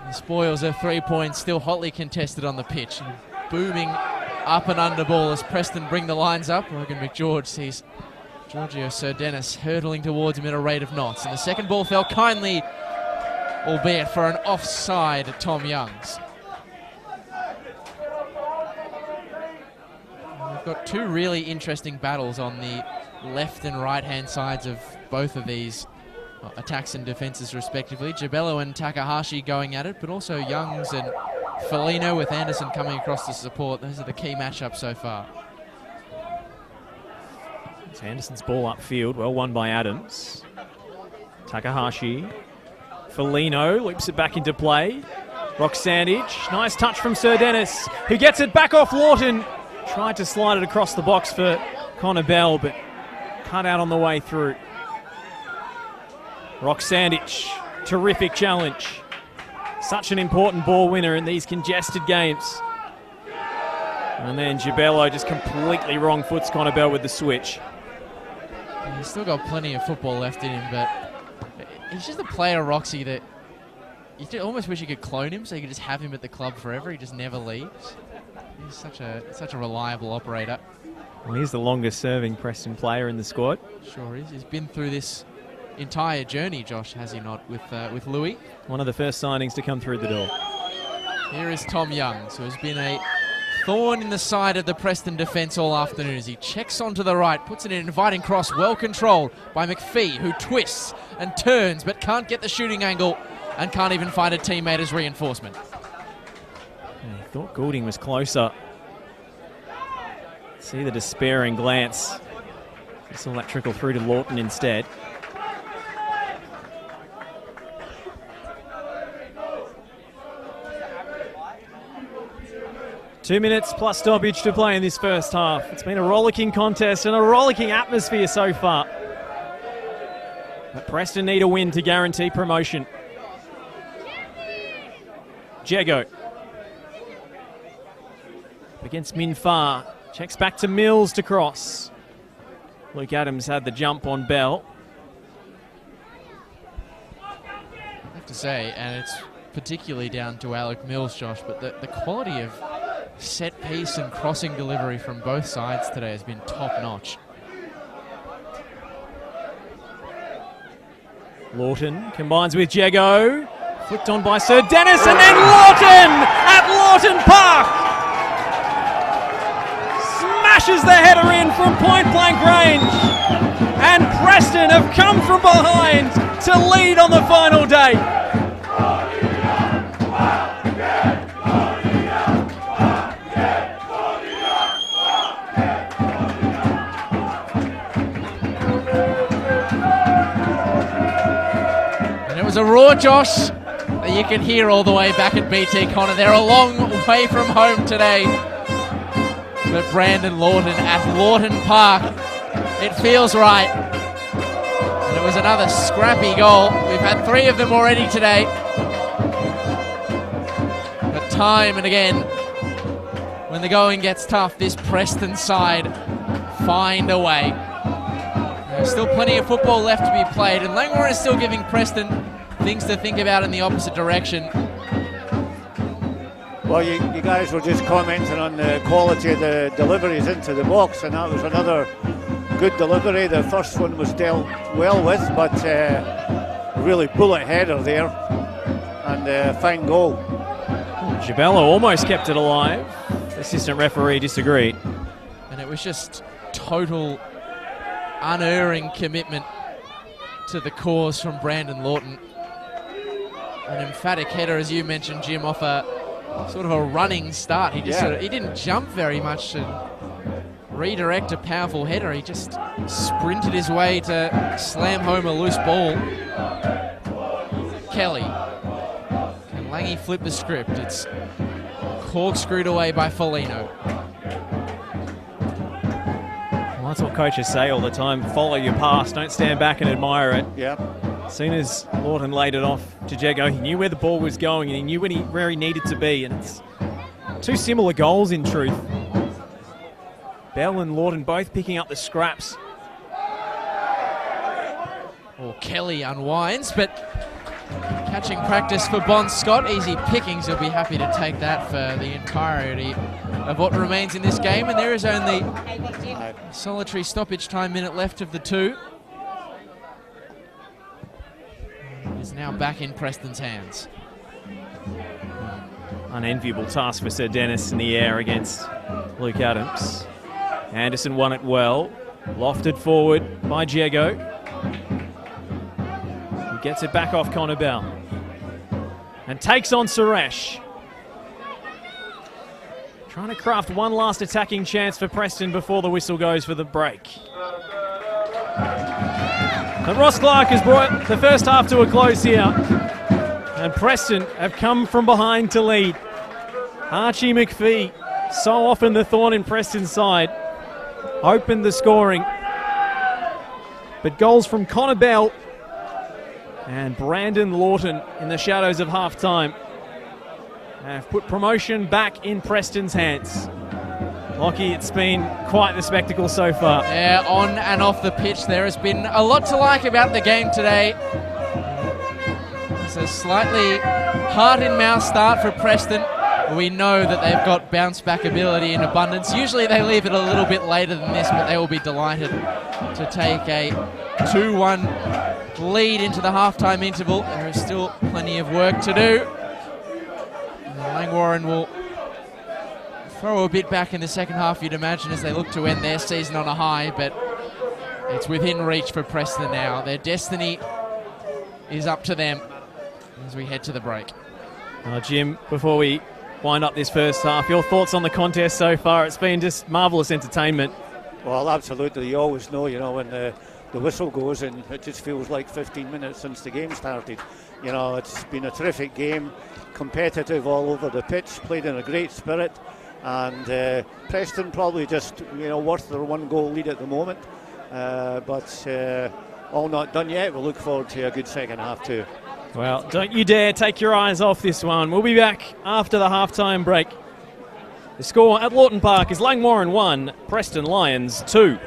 the spoils of 3 points still hotly contested on the pitch. Booming up and under ball as Preston bring the lines up. Rogan McGeorge sees Giorgio Sir Dennis hurtling towards him at a rate of knots. And the second ball fell kindly, albeit for an offside at Tom Youngs. We've got two really interesting battles on the left and right-hand sides of both of these attacks and defences respectively. Gibello and Takahashi going at it, but also Youngs and Foligno with Anderson coming across to support. Those are the key matchups so far. It's Anderson's ball upfield, well won by Adams. Takahashi. Foligno loops it back into play. Rock Sandage, nice touch from Sir Dennis, who gets it back off Lawton. Tried to slide it across the box for Connor Bell, but cut out on the way through. Rock Sandage, terrific challenge. Such an important ball winner in these congested games. And then Gibello just completely wrong foots Connor Bell with the switch. He's still got plenty of football left in him, but he's just a player, Roxy, that you almost wish you could clone him so you could just have him at the club forever. He just never leaves. He's such a reliable operator. Well, he's the longest serving Preston player in the squad. Sure is. He's been through this entire journey, Josh, has he not, with Louis? One of the first signings to come through the door. Here is Tom Youngs, who has been a thorn in the side of the Preston defence all afternoon as he checks onto the right, puts it in an inviting cross, well controlled by McPhee, who twists and turns, but can't get the shooting angle and can't even find a teammate as reinforcement. I thought Goulding was closer. See the despairing glance. You saw that trickle through to Lawton instead. Two minutes plus stoppage to play in this first half. It's been a rollicking contest and a rollicking atmosphere so far. But Preston need a win to guarantee promotion. Jego against Minfar. Checks back to Mills to cross. Luke Adams had the jump on Bell. I have to say, and it's particularly down to Alec Mills, Josh, but the quality of set piece and crossing delivery from both sides today has been top-notch. Lawton combines with Jego. Flicked on by Sir Dennis, and then Lawton at Lawton Park! Smashes the header in from point-blank range. And Preston have come from behind to lead on the final day. And it was a roar, Josh, that you can hear all the way back at BT Connor. They're a long way from home today. But Brandon Lawton at Lawton Park, it feels right. And it was another scrappy goal. We've had 3 of them already today. But time and again, when the going gets tough, this Preston side find a way. There's still plenty of football left to be played, and Langwarrin is still giving Preston things to think about in the opposite direction. Well, you guys were just commenting on the quality of the deliveries into the box, and that was another good delivery. The first one was dealt well with, but really bullet header there, and fine goal. Gibello almost kept it alive. The assistant referee disagreed. And it was just total, unerring commitment to the cause from Brandon Lawton. An emphatic header, as you mentioned, Jim, off a sort of a running start. He just he didn't jump very much to redirect a powerful header. He just sprinted his way to slam home a loose ball. Kelly. Can Langy flip the script? It's corkscrewed away by Foligno. Well, that's what coaches say all the time. Follow your pass. Don't stand back and admire it. Yeah. As soon as Lawton laid it off to Jego, he knew where the ball was going and he knew where he needed to be. And it's 2 similar goals in truth. Bell and Lawton both picking up the scraps. Or Kelly unwinds, but catching practice for Bon Scott. Easy pickings. He'll be happy to take that for the entirety of what remains in this game. And there is only a solitary stoppage time minute left of the 2. Is now back in Preston's hands. Unenviable task for Sir Dennis in the air against Luke Adams. Anderson won it well. Lofted forward by Jego. He gets it back off Connor Bell. And takes on Suresh. Trying to craft one last attacking chance for Preston before the whistle goes for the break. And Ross Clark has brought the first half to a close here. And Preston have come from behind to lead. Archie McPhee, so often the thorn in Preston's side, opened the scoring. But goals from Connor Bell and Brandon Lawton in the shadows of half-time have put promotion back in Preston's hands. Lockie, it's been quite the spectacle so far. Yeah, on and off the pitch, there has been a lot to like about the game today. It's a slightly heart-in-mouth start for Preston. We know that they've got bounce-back ability in abundance. Usually they leave it a little bit later than this, but they will be delighted to take a 2-1 lead into the half-time interval. There is still plenty of work to do. And Langwarrin will throw a bit back in the second half, you'd imagine, as they look to end their season on a high, but it's within reach for Preston now. Their destiny is up to them as we head to the break. Jim, before we wind up this first half, your thoughts on the contest so far? It's been just marvellous entertainment. Well, absolutely. You always know, when the whistle goes, and it just feels like 15 minutes since the game started. It's been a terrific game, competitive all over the pitch, played in a great spirit, and Preston probably just, worth their 1-goal lead at the moment. But all not done yet. We'll look forward to a good second half too. Well, don't you dare take your eyes off this one. We'll be back after the halftime break. The score at Lawton Park is Langwarrin 1, Preston Lions 2.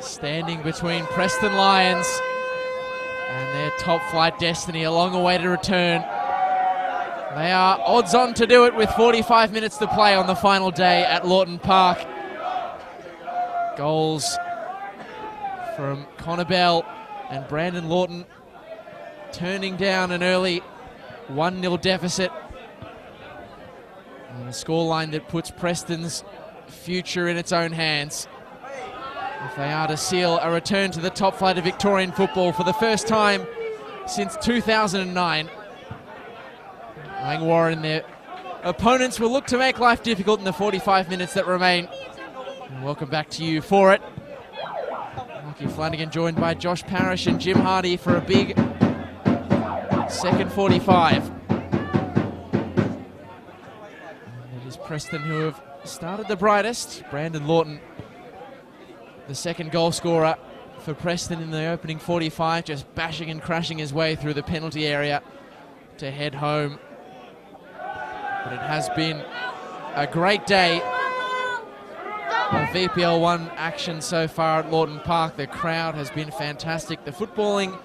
standing between Preston Lions and their top flight destiny, a long way to return. They are odds on to do it with 45 minutes to play on the final day at Lawton Park. Goals from Connor Bell and Brandon Lawton turning down an early 1-0 deficit. And a scoreline that puts Preston's future in its own hands if they are to seal a return to the top flight of Victorian football for the first time since 2009. Langwarrin, their opponents, will look to make life difficult in the 45 minutes that remain. And welcome back to you for it. Lachie Flanagan joined by Josh Parrish and Jim Hardy for a big second 45. And it is Preston who have started the brightest. Brandon Lawton, the second goal scorer for Preston in the opening 45, just bashing and crashing his way through the penalty area to head home. But it has been a great day of VPL 1 action so far at Lawton Park. The crowd has been fantastic. The footballing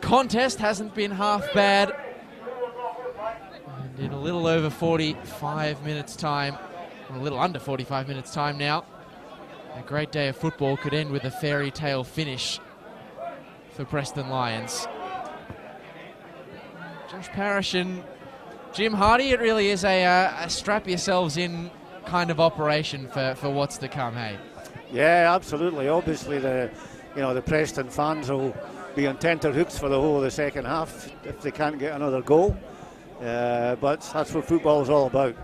contest hasn't been half bad. And in a little over 45 minutes time, or a little under 45 minutes time now, a great day of football could end with a fairy tale finish for Preston Lions. Josh Parrish and Jim Hardy, it really is a strap yourselves in kind of operation for what's to come, hey? Yeah, absolutely. Obviously, the Preston fans will be on tenterhooks for the whole of the second half if they can't get another goal. But that's what football is all about.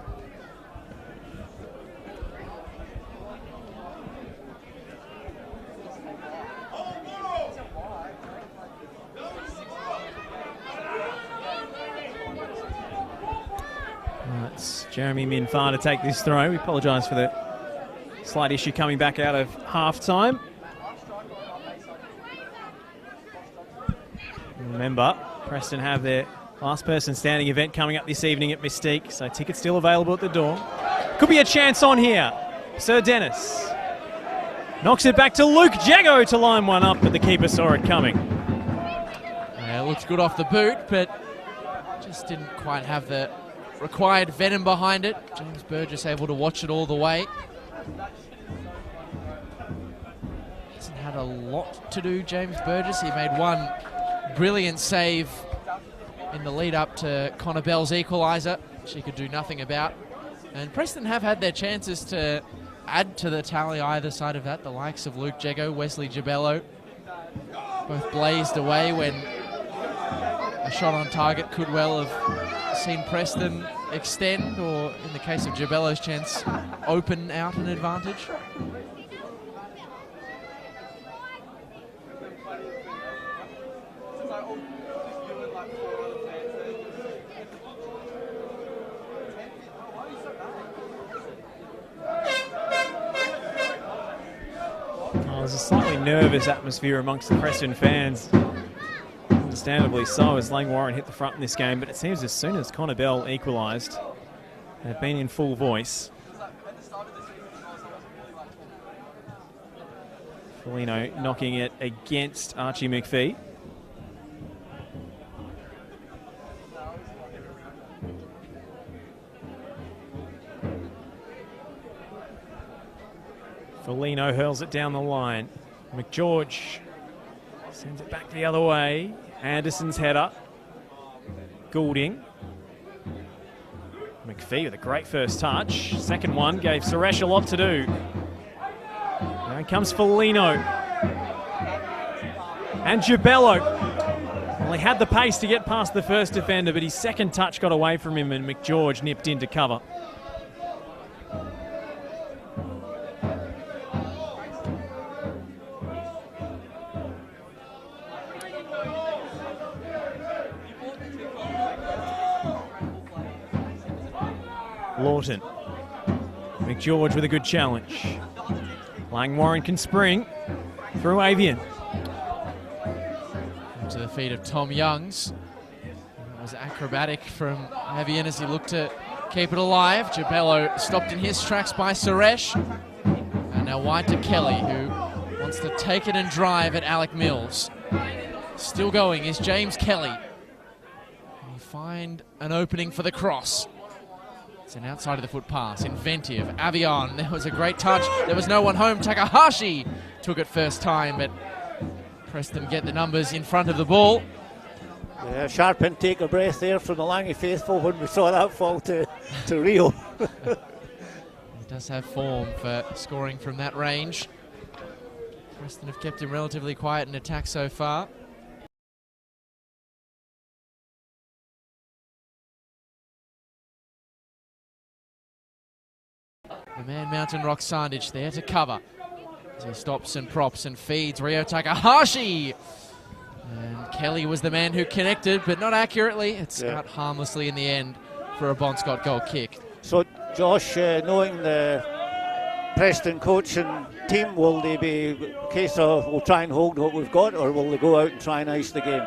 It's Jeremy Minfar to take this throw. We apologise for the slight issue coming back out of half-time. Remember, Preston have their last person standing event coming up this evening at Mystique, so tickets still available at the door. Could be a chance on here. Sir Dennis knocks it back to Luke Jago to line one up, but the keeper saw it coming. Yeah, it looks good off the boot, but just didn't quite have the required venom behind it. James Burgess able to watch it all the way. Hasn't had a lot to do, James Burgess. He made one brilliant save in the lead up to Connor Bell's equaliser, which he could do nothing about. And Preston have had their chances to add to the tally either side of that. The likes of Luke Jago, Wesley Gibello, both blazed away when a shot on target could well have seen Preston extend, or in the case of Gibello's chance, open out an advantage. There's a slightly nervous atmosphere amongst the Preston fans. Understandably so, as Langwarrin hit the front in this game, but it seems as soon as Connor Bell equalised, they've been in full voice. Foligno knocking it against Archie McPhee. Foligno hurls it down the line. McGeorge sends it back the other way. Anderson's header. Goulding. McPhee with a great first touch. Second one gave Suresh a lot to do. Now comes Foligno. And Gibello. Well, he had the pace to get past the first defender, but his second touch got away from him and McGeorge nipped into cover. Lawton. McGeorge with a good challenge. Langwarrin can spring through Avian. To the feet of Tom Youngs. It was acrobatic from Avian as he looked to keep it alive. Gibello stopped in his tracks by Suresh. And now wide to Kelly, who wants to take it and drive at Alec Mills. Still going is James Kelly. Can he find an opening for the cross? It's an outside of the foot pass, inventive. Avion, there was a great touch. There was no one home. Takahashi took it first time, but Preston get the numbers in front of the ball. Yeah, sharp intake of breath there from the Langy faithful when we saw that fall to Rio. He does have form for scoring from that range. Preston have kept him relatively quiet in attack so far. The man Mountain Rock Sandich there to cover as he stops and props and feeds Rio Takahashi. And Kelly was the man who connected, but not accurately. It's out harmlessly in the end for a Bonscott goal kick. So, Josh, knowing the Preston coach and team, will they be a case of we'll try and hold what we've got, or will they go out and try and ice the game?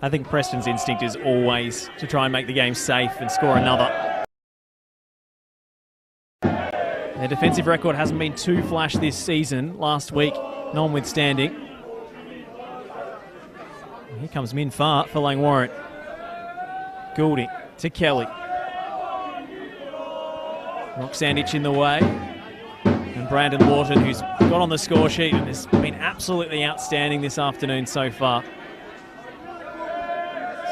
I think Preston's instinct is always to try and make the game safe and score another. Their defensive record hasn't been too flash this season, last week notwithstanding. Here comes Min Far for Langwarrin. Goulding to Kelly. Rock Sandich in the way. And Brandon Lawton, who's got on the score sheet and has been absolutely outstanding this afternoon so far.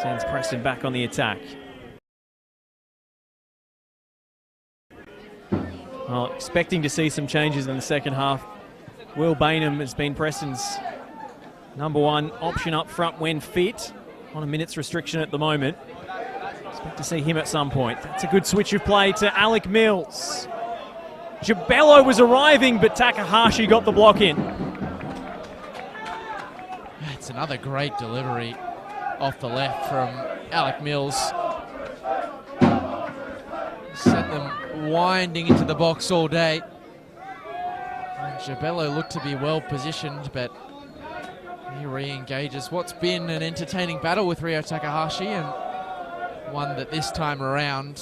Sends Preston back on the attack. Well, expecting to see some changes in the second half. Will Bainham has been Preston's #1 option up front when fit, on a minutes restriction at the moment. Expect to see him at some point. That's a good switch of play to Alec Mills. Jabello was arriving, but Takahashi got the block in. It's another great delivery off the left from Alec Mills. Set them winding into the box all day. And Jabello looked to be well positioned, but he re-engages what's been an entertaining battle with Rio Takahashi, and one that this time around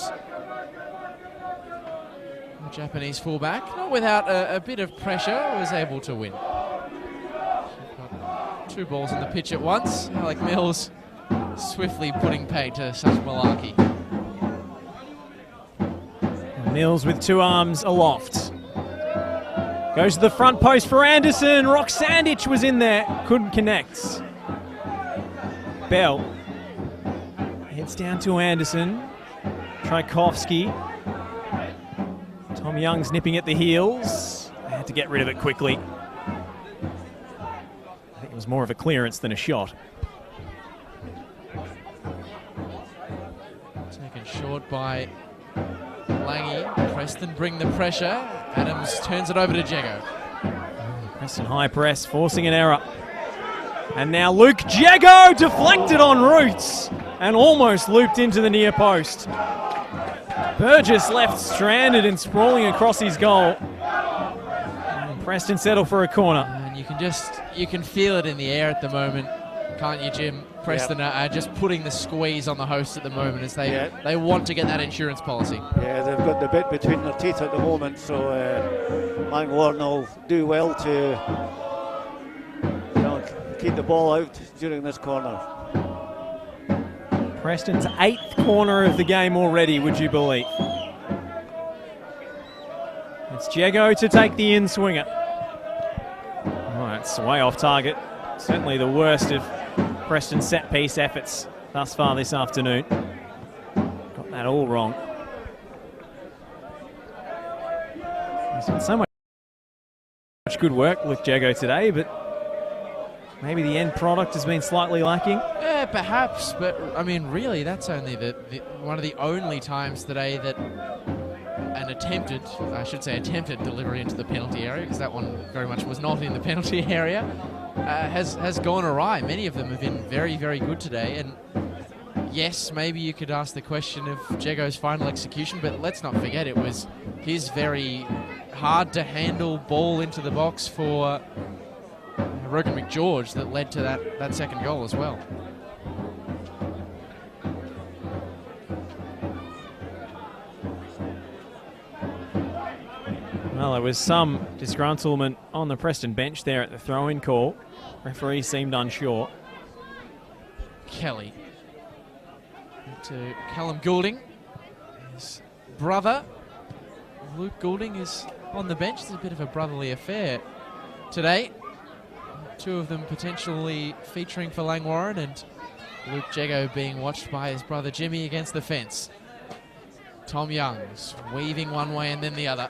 the Japanese fullback, not without a bit of pressure, was able to win. Got 2 balls on the pitch at once. Alec Mills swiftly putting pay to such malarkey. Mills with 2 arms aloft. Goes to the front post for Anderson. Rock Sandich was in there. Couldn't connect. Bell heads down to Anderson. Tchaikovsky. Tom Young's nipping at the heels. They had to get rid of it quickly. I think it was more of a clearance than a shot. Taken short by Langy. Preston bring the pressure. Adams turns it over to Jego. Preston high press, forcing an error. And now Luke Jego deflected en route and almost looped into the near post. Burgess left stranded and sprawling across his goal. And Preston settle for a corner. And you can feel it in the air at the moment, can't you, Jim? Preston are just putting the squeeze on the host at the moment as they want to get that insurance policy. Yeah, they've got the bit between their teeth at the moment, so Langwarrin will do well to keep the ball out during this corner. Preston's 8th corner of the game already, would you believe? It's Jego to take the in-swinger. Oh, that's way off target. Certainly the worst of Preston's set-piece efforts thus far this afternoon. Got that all wrong. He's done so much good work with Jego today, but maybe the end product has been slightly lacking. Yeah, perhaps, but I mean, really, that's only one of the only times today that an attempted delivery into the penalty area, because that one very much was not in the penalty area, has gone awry. Many of them have been very, very good today, and yes, maybe you could ask the question of Jego's final execution, but let's not forget it was his very hard-to-handle ball into the box for Rogan McGeorge that led to that second goal as well. Well, there was some disgruntlement on the Preston bench there at the throw-in call. Referee seemed unsure. Kelly to Callum Goulding. His brother, Luke Goulding, is on the bench. It's a bit of a brotherly affair today. Two of them potentially featuring for Langwarrin, and Luke Jego being watched by his brother Jimmy against the fence. Tom Young's weaving one way and then the other.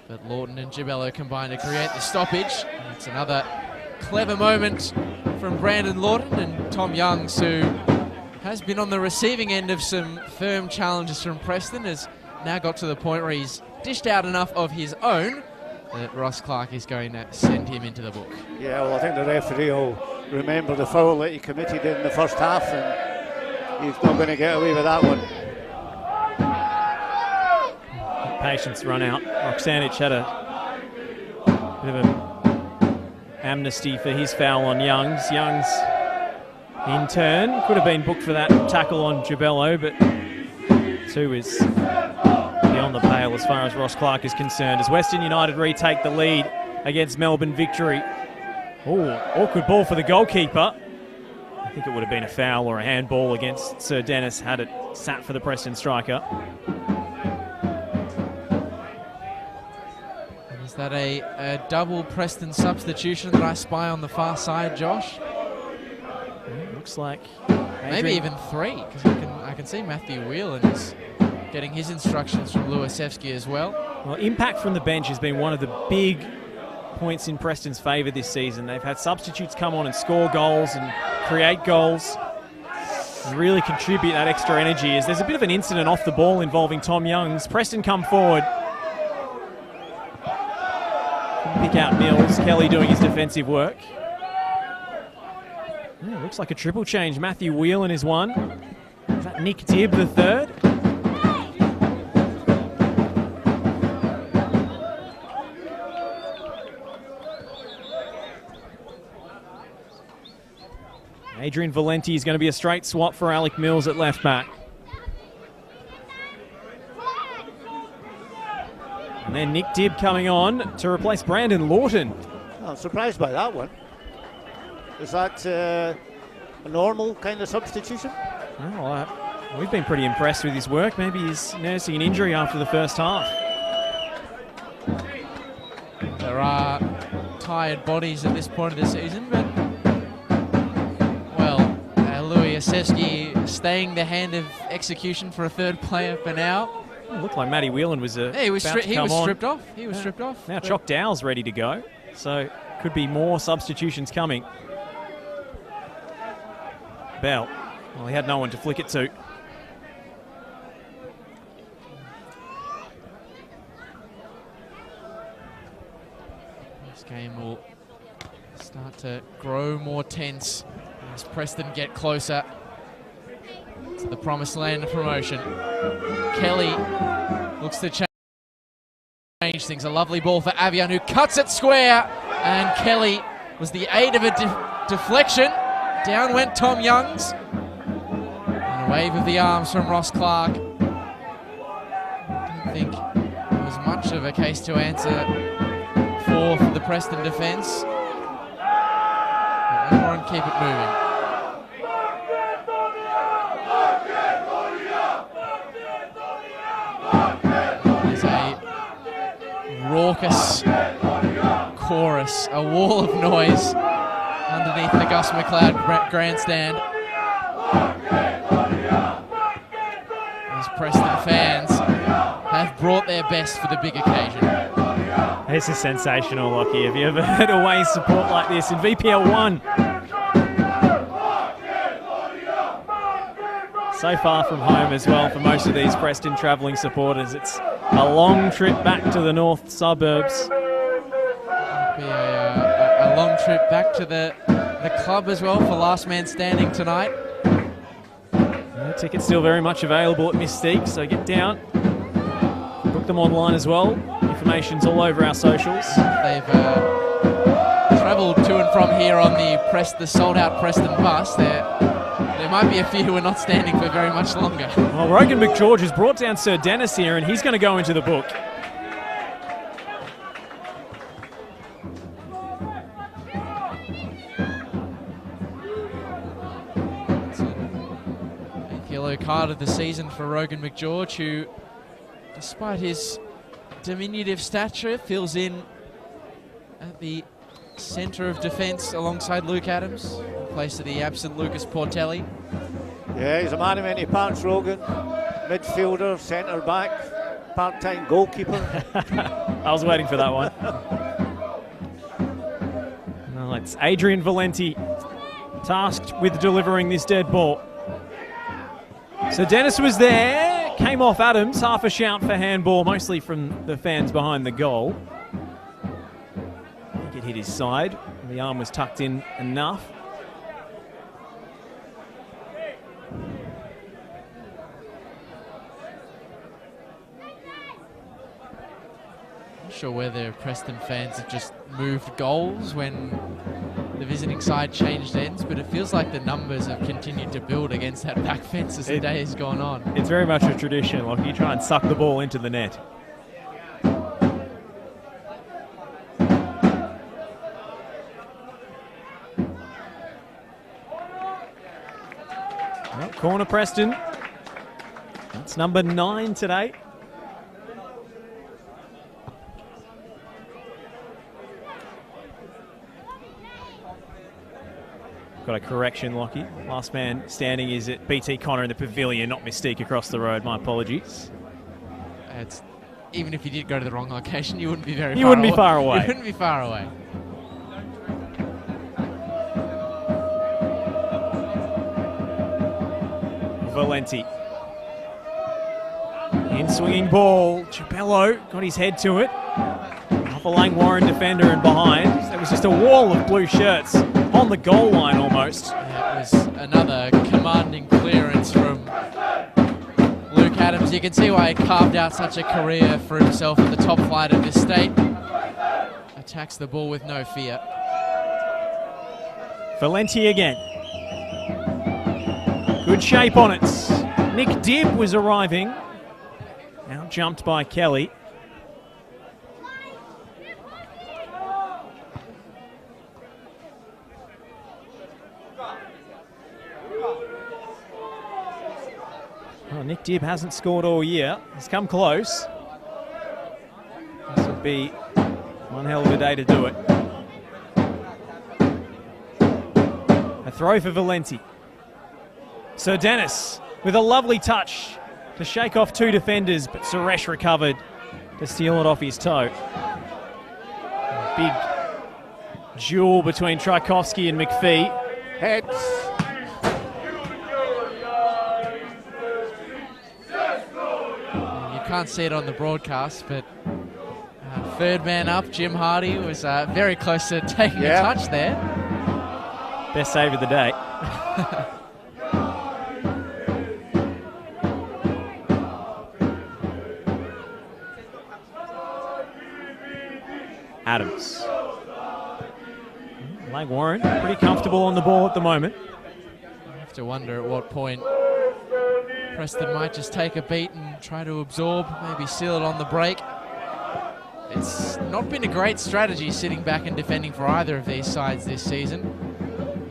But Lawton and Gibello combine to create the stoppage. And it's another clever moment from Brandon Lawton, and Tom Youngs, who has been on the receiving end of some firm challenges from Preston, has now got to the point where he's dished out enough of his own that Ross Clark is going to send him into the book. Yeah, well, I think the referee will remember the foul that he committed in the first half, and he's not going to get away with that one. Patience run out. Roxanic had a bit of an amnesty for his foul on Youngs. Youngs, in turn, could have been booked for that tackle on Gibello, but 2 is beyond the pale as far as Ross Clark is concerned. As Western United retake the lead against Melbourne Victory. Oh, awkward ball for the goalkeeper. I think it would have been a foul or a handball against Sir Dennis had it sat for the Preston striker. Is that a double Preston substitution that I spy on the far side, Josh? Looks like maybe even 3, because I can see Matthew Whelan is getting his instructions from Luasevsky as well. Well, impact from the bench has been one of the big points in Preston's favour this season. They've had substitutes come on and score goals and create goals and really contribute that extra energy. As there's a bit of an incident off the ball involving Tom Youngs. Preston come forward. Pick out Mills. Kelly doing his defensive work. Yeah, looks like a triple change. Matthew Whelan is one. Is that Nick Dibb the third? Adrian Valenti is going to be a straight swap for Alec Mills at left back. And then Nick Dibb coming on to replace Brandon Lawton. Oh, I'm surprised by that one. Is that a normal kind of substitution? Oh, we've been pretty impressed with his work. Maybe he's nursing an injury after the first half. There are tired bodies at this point of the season, but Luasevsky staying the hand of execution for a third player for now. It looked like Matty Whelan was he was stripped off. He was stripped off. Now Chock Dowell's ready to go, so could be more substitutions coming. Bell, well, he had no one to flick it to. This game will start to grow more tense as Preston get closer to the promised land of promotion. Kelly looks to change things. A lovely ball for Avian, who cuts it square, and Kelly was the aid of a deflection. Down went Tom Youngs. And a wave of the arms from Ross Clark. Didn't think there was much of a case to answer for the Preston defence. But Langwarrin keep it moving. There's a raucous chorus, a wall of noise underneath the Gus McLeod grandstand. These Preston fans have brought their best for the big occasion. This is sensational, Lockie. Have you ever heard away support like this in VPL 1? So far from home as well for most of these Preston travelling supporters. It's a long trip back to the north suburbs. It'll be a long trip back to the club as well for last man standing tonight. The tickets still very much available at Mystique, so get down. Book them online as well. Information's all over our socials. They've travelled to and from here on the sold-out Preston bus. There might be a few who are not standing for very much longer. Well, Rogan McGeorge has brought down Sir Dennis here, and he's going to go into the book. yellow card of the season for Rogan McGeorge, who, despite his diminutive stature, fills in at the centre of defence alongside Luke Adams, in place of the absent Lucas Portelli. Yeah, he's a man of many parts, Rogan. Midfielder, centre back, part-time goalkeeper. I was waiting for that one. No, it's Adrian Valenti tasked with delivering this dead ball. So Dennis was there, came off Adams, half a shout for handball, mostly from the fans behind the goal. I think it hit his side, the arm was tucked in enough. Not sure whether Preston fans have just moved goals when the visiting side changed ends, but it feels like the numbers have continued to build against that back fence as the day has gone on. It's very much a tradition, like you try and suck the ball into the net. Well, corner Preston. That's number 9 today. Got a correction, Lockie. Last man standing is at BT Connor in the pavilion, not Mystique across the road. My apologies. Even if you did go to the wrong location, you wouldn't be very far away. You wouldn't be far away. You wouldn't be far away. Valenti. In swinging ball. Chapello got his head to it. Off a Langwarrin defender and behind. There was just a wall of blue shirts on the goal line almost. Yeah, it was another commanding clearance from Luke Adams. You can see why he carved out such a career for himself at the top flight of this state. Attacks the ball with no fear. Valenti again. Good shape on it. Nick Dibb was arriving. Now jumped by Kelly. Well, Nick Dibb hasn't scored all year. He's come close. This would be one hell of a day to do it. A throw for Valenti. Sir Dennis with a lovely touch to shake off 2 defenders, but Suresh recovered to steal it off his toe. A big duel between Tchaikovsky and McPhee. Heads. You can't see it on the broadcast, but third man up, Jim Hardy, was very close to taking a touch there. Best save of the day. Adams. Langwarrin, pretty comfortable on the ball at the moment. I have to wonder at what point Preston might just take a beat and try to absorb, maybe seal it on the break. It's not been a great strategy sitting back and defending for either of these sides this season.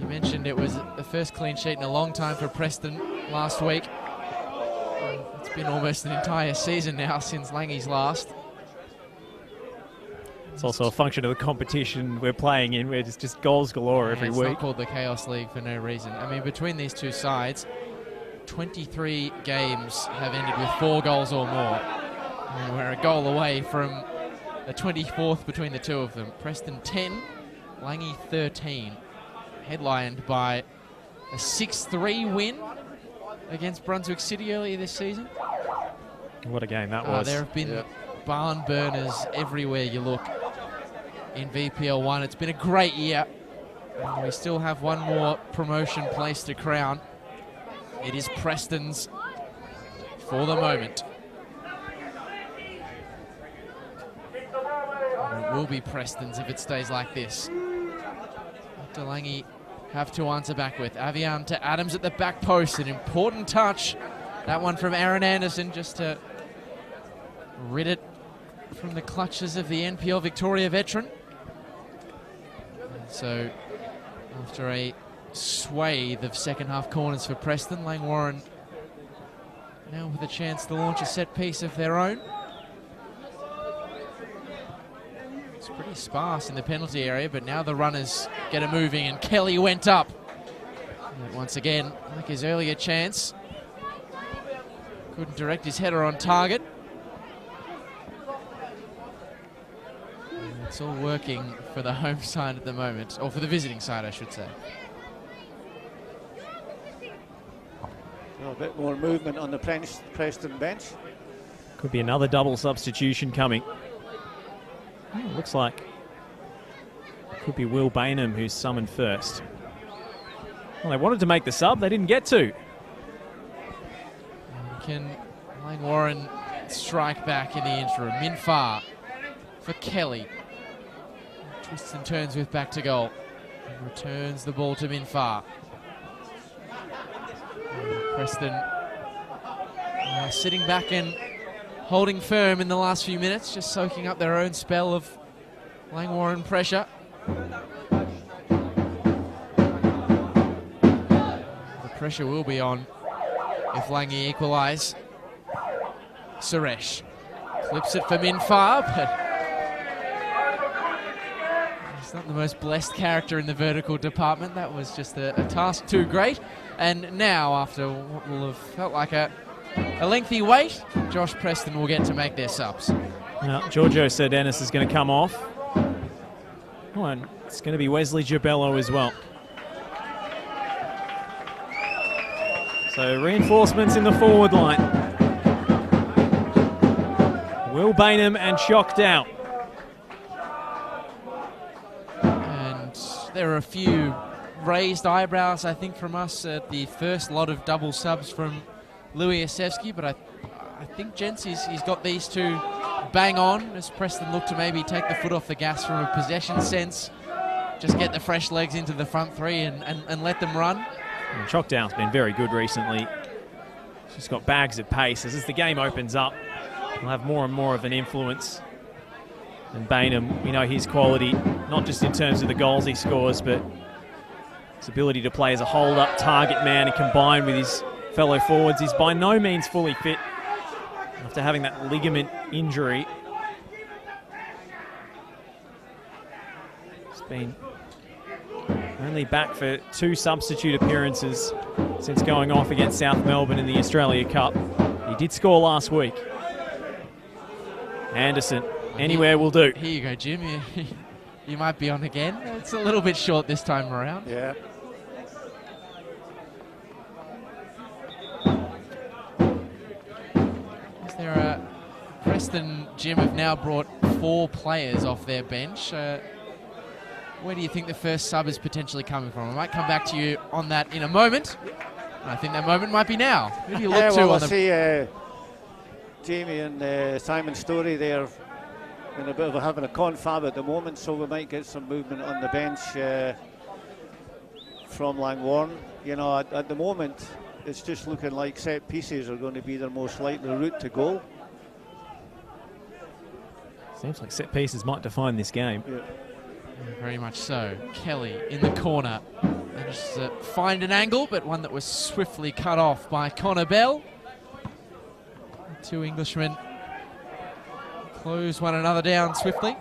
You mentioned it was the first clean sheet in a long time for Preston last week. It's been almost an entire season now since Langy's last. It's also a function of the competition we're playing in, where it's just goals galore every week. It's not called the Chaos League for no reason. I mean, between these two sides, 23 games have ended with 4 goals or more. And we're a goal away from a 24th between the two of them. Preston 10, Langy 13. Headlined by a 6-3 win against Brunswick City earlier this season. What a game that was. There have been barn burners everywhere you look in VPL 1. It's been a great year. And we still have one more promotion place to crown. It is Preston's for the moment. And it will be Preston's if it stays like this. What do Langy have to answer back with? Avian to Adams at the back post. An important touch. That one from Aaron Anderson just to rid it from the clutches of the NPL Victoria veteran. And so after a swathe of second half corners for Preston, Langwarrin now with a chance to launch a set piece of their own. It's pretty sparse in the penalty area, but now the runners get it moving, and Kelly went up. And once again, like his earlier chance, couldn't direct his header on target. And it's all working for the home side at the moment, or for the visiting side, I should say. A bit more movement on the Preston bench. Could be another double substitution coming. Oh, looks like it could be Will Bainham who's summoned first. Well, they wanted to make the sub, they didn't get to. Can Langwarrin strike back in the interim? Minfar for Kelly. Twists and turns with back to goal. And returns the ball to Minfar. Preston sitting back and holding firm in the last few minutes, just soaking up their own spell of Langwarrin pressure. The pressure will be on if Langy equalise. Suresh clips it for Minfar, but he's not the most blessed character in the vertical department. That was just a task too great. And now, after what will have felt like a lengthy wait, Josh Preston will get to make their subs. Now, Giorgio said Ennis is going to come off. Oh, and it's going to be Wesley Gibello as well. So reinforcements in the forward line. Will Bainham and Choctaw. And there are a few raised eyebrows, I think, from us at the first lot of double subs from Louis Asevsky, but I think, gents, he's got these two bang on as Preston look to maybe take the foot off the gas from a possession sense, just get the fresh legs into the front three and let them run. And Choctaw's been very good recently. She's got bags of pace. As the game opens up, he'll have more and more of an influence. And Bainham, we know his quality, not just in terms of the goals he scores, but his ability to play as a hold-up target man and combine with his fellow forwards. He's by no means fully fit after having that ligament injury. He's been only back for 2 substitute appearances since going off against South Melbourne in the Australia Cup. He did score last week. Anderson, anywhere will do. Here you go, Jim. You might be on again. It's a little bit short this time around. Yeah. Preston, Jim, have now brought 4 players off their bench. Where do you think the first sub is potentially coming from? I might come back to you on that in a moment. I think that moment might be now. Who do you look to on the... I see Jamie and Simon Story there in a bit of having a confab at the moment, so we might get some movement on the bench from Langwarrin. You know, at the moment, it's just looking like set pieces are going to be their most likely route to goal. Seems like set pieces might define this game. Yeah. Very much so. Kelly in the corner. Managed to find an angle, but one that was swiftly cut off by Connor Bell. The 2 Englishmen close one another down swiftly.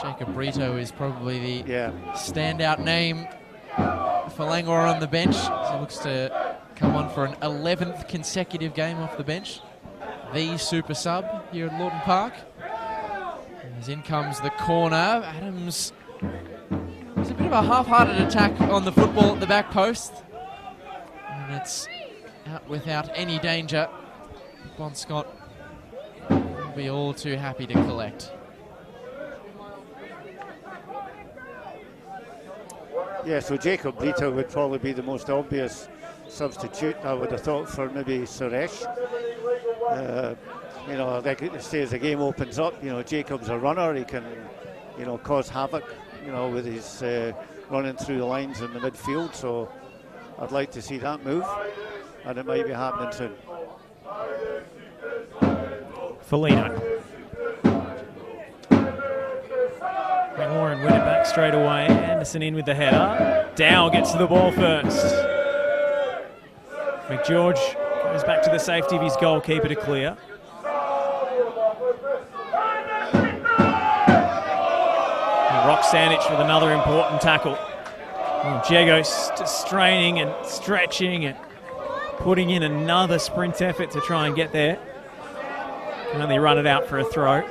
Jacob Brito is probably the standout name for Langwarrin on the bench. He looks to come on for an 11th consecutive game off the bench. The super sub here at Lawton Park. As in comes the corner. Adams. There's a bit of a half-hearted attack on the football at the back post. And it's out without any danger. Bon Scott will be all too happy to collect. Yeah, so Jacob Brito would probably be the most obvious substitute, I would have thought, for maybe Suresh. You know, like I say, as the game opens up, you know, Jacob's a runner. He can, you know, cause havoc, you know, with his running through the lines in the midfield. So I'd like to see that move, and it might be happening soon. Foligno. Langwarrin win it back straight away. Anderson in with the header. Dow gets to the ball first. McGeorge goes back to the safety of his goalkeeper to clear. Rock Sandwich with another important tackle. Jago straining and stretching and putting in another sprint effort to try and get there. Can only run it out for a throw.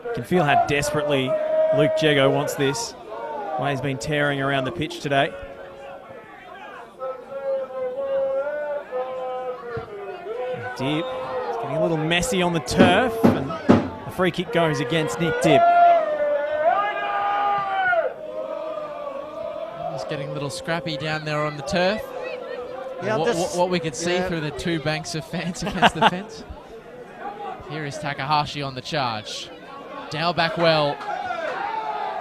You can feel how desperately Luke Jago wants this. Why he's been tearing around the pitch today. Dibb, it's getting a little messy on the turf, and the free kick goes against Nick Dibb. He's getting a little scrappy down there on the turf. Yeah, what we could see through the two banks of fans against the fence. Here is Takahashi on the charge. Dow back well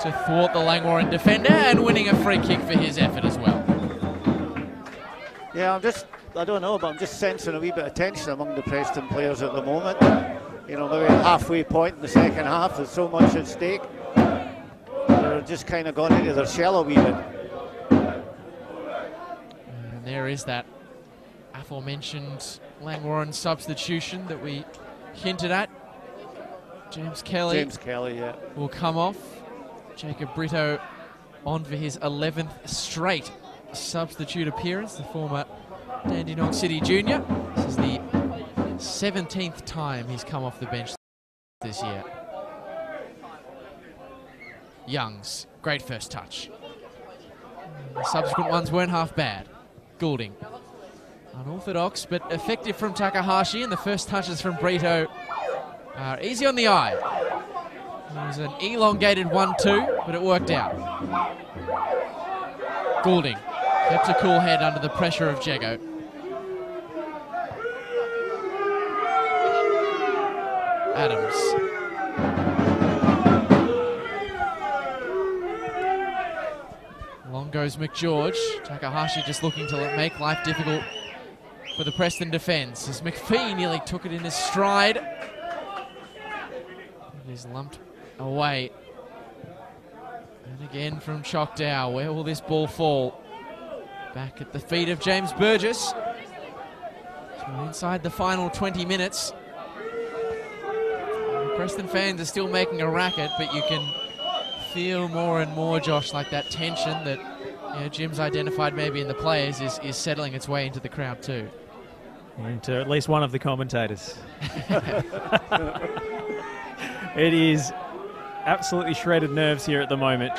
to thwart the Langwarrin defender and winning a free kick for his effort as well. Yeah, I don't know, but I'm just sensing a wee bit of tension among the Preston players at the moment. You know, maybe a halfway point in the second half, there's so much at stake. They're just kind of gone into their shell a wee bit. And there is that aforementioned Langwarrin substitution that we hinted at. James Kelly yeah, will come off. Jacob Brito on for his 11th straight substitute appearance, the former Dandenong City junior. This is the 17th time he's come off the bench this year. Youngs, great first touch. The subsequent ones weren't half bad. Goulding, unorthodox but effective from Takahashi, and the first touches from Brito are easy on the eye. It was an elongated 1-2, but it worked out. Goulding kept a cool head under the pressure of Jago. Adams. Long goes McGeorge. Takahashi just looking to make life difficult for the Preston defence as McPhee nearly took it in his stride. It is lumped away. And again from Choctaw. Where will this ball fall? Back at the feet of James Burgess. So inside the final 20 minutes. The Preston fans are still making a racket, but you can feel more and more, Josh, like that tension that Jim's identified maybe in the players is settling its way into the crowd too. Into at least one of the commentators. It is absolutely shredded nerves here at the moment.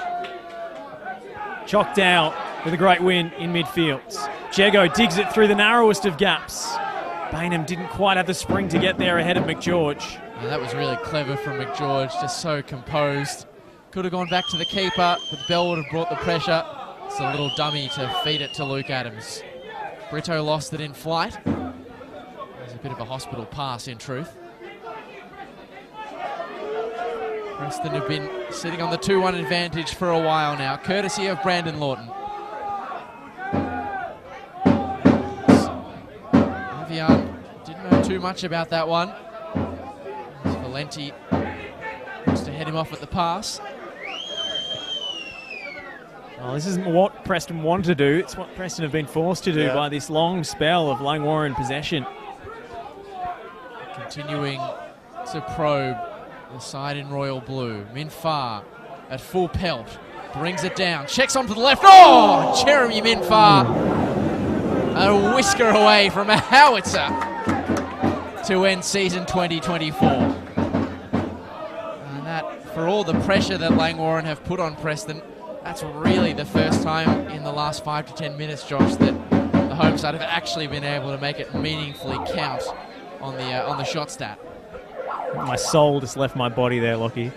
Choctaw with a great win in midfield. Jago digs it through the narrowest of gaps. Bainham didn't quite have the spring to get there ahead of McGeorge. And that was really clever from McGeorge, just so composed. Could have gone back to the keeper, but Bell would have brought the pressure. It's a little dummy to feed it to Luke Adams. Brito lost it in flight. It was a bit of a hospital pass, in truth. Preston have been sitting on the 2-1 advantage for a while now, courtesy of Brandon Lawton. Avian didn't know too much about that one. Valenti wants to head him off at the pass. Well, this isn't what Preston wanted to do. It's what Preston have been forced to do by this long spell of Langwarrin possession. Continuing to probe the side in royal blue. Minfar at full pelt. Brings it down. Checks onto the left. Oh! Jeremy Minfar. A whisker away from a howitzer to end season 2024. And that, for all the pressure that Langwarrin have put on Preston, that's really the first time in the last 5 to 10 minutes, Josh, that the home side have actually been able to make it meaningfully count on the shot stat. My soul just left my body there, Lockie.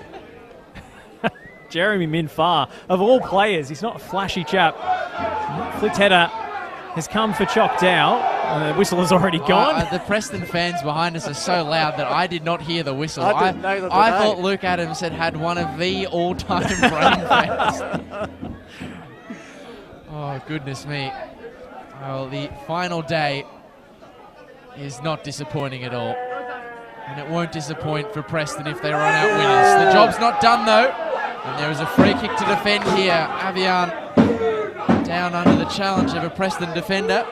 Jeremy Minfar, of all players, he's not a flashy chap. Flicked header has come for Choctaw. The whistle has already gone. The Preston fans behind us are so loud that I did not hear the whistle. I thought Luke Adams had one of the all-time brain fans. Oh, goodness me. Well, the final day is not disappointing at all. And it won't disappoint for Preston if they run out winners. The job's not done, though. And there is a free kick to defend here. Avian Down under the challenge of a Preston defender.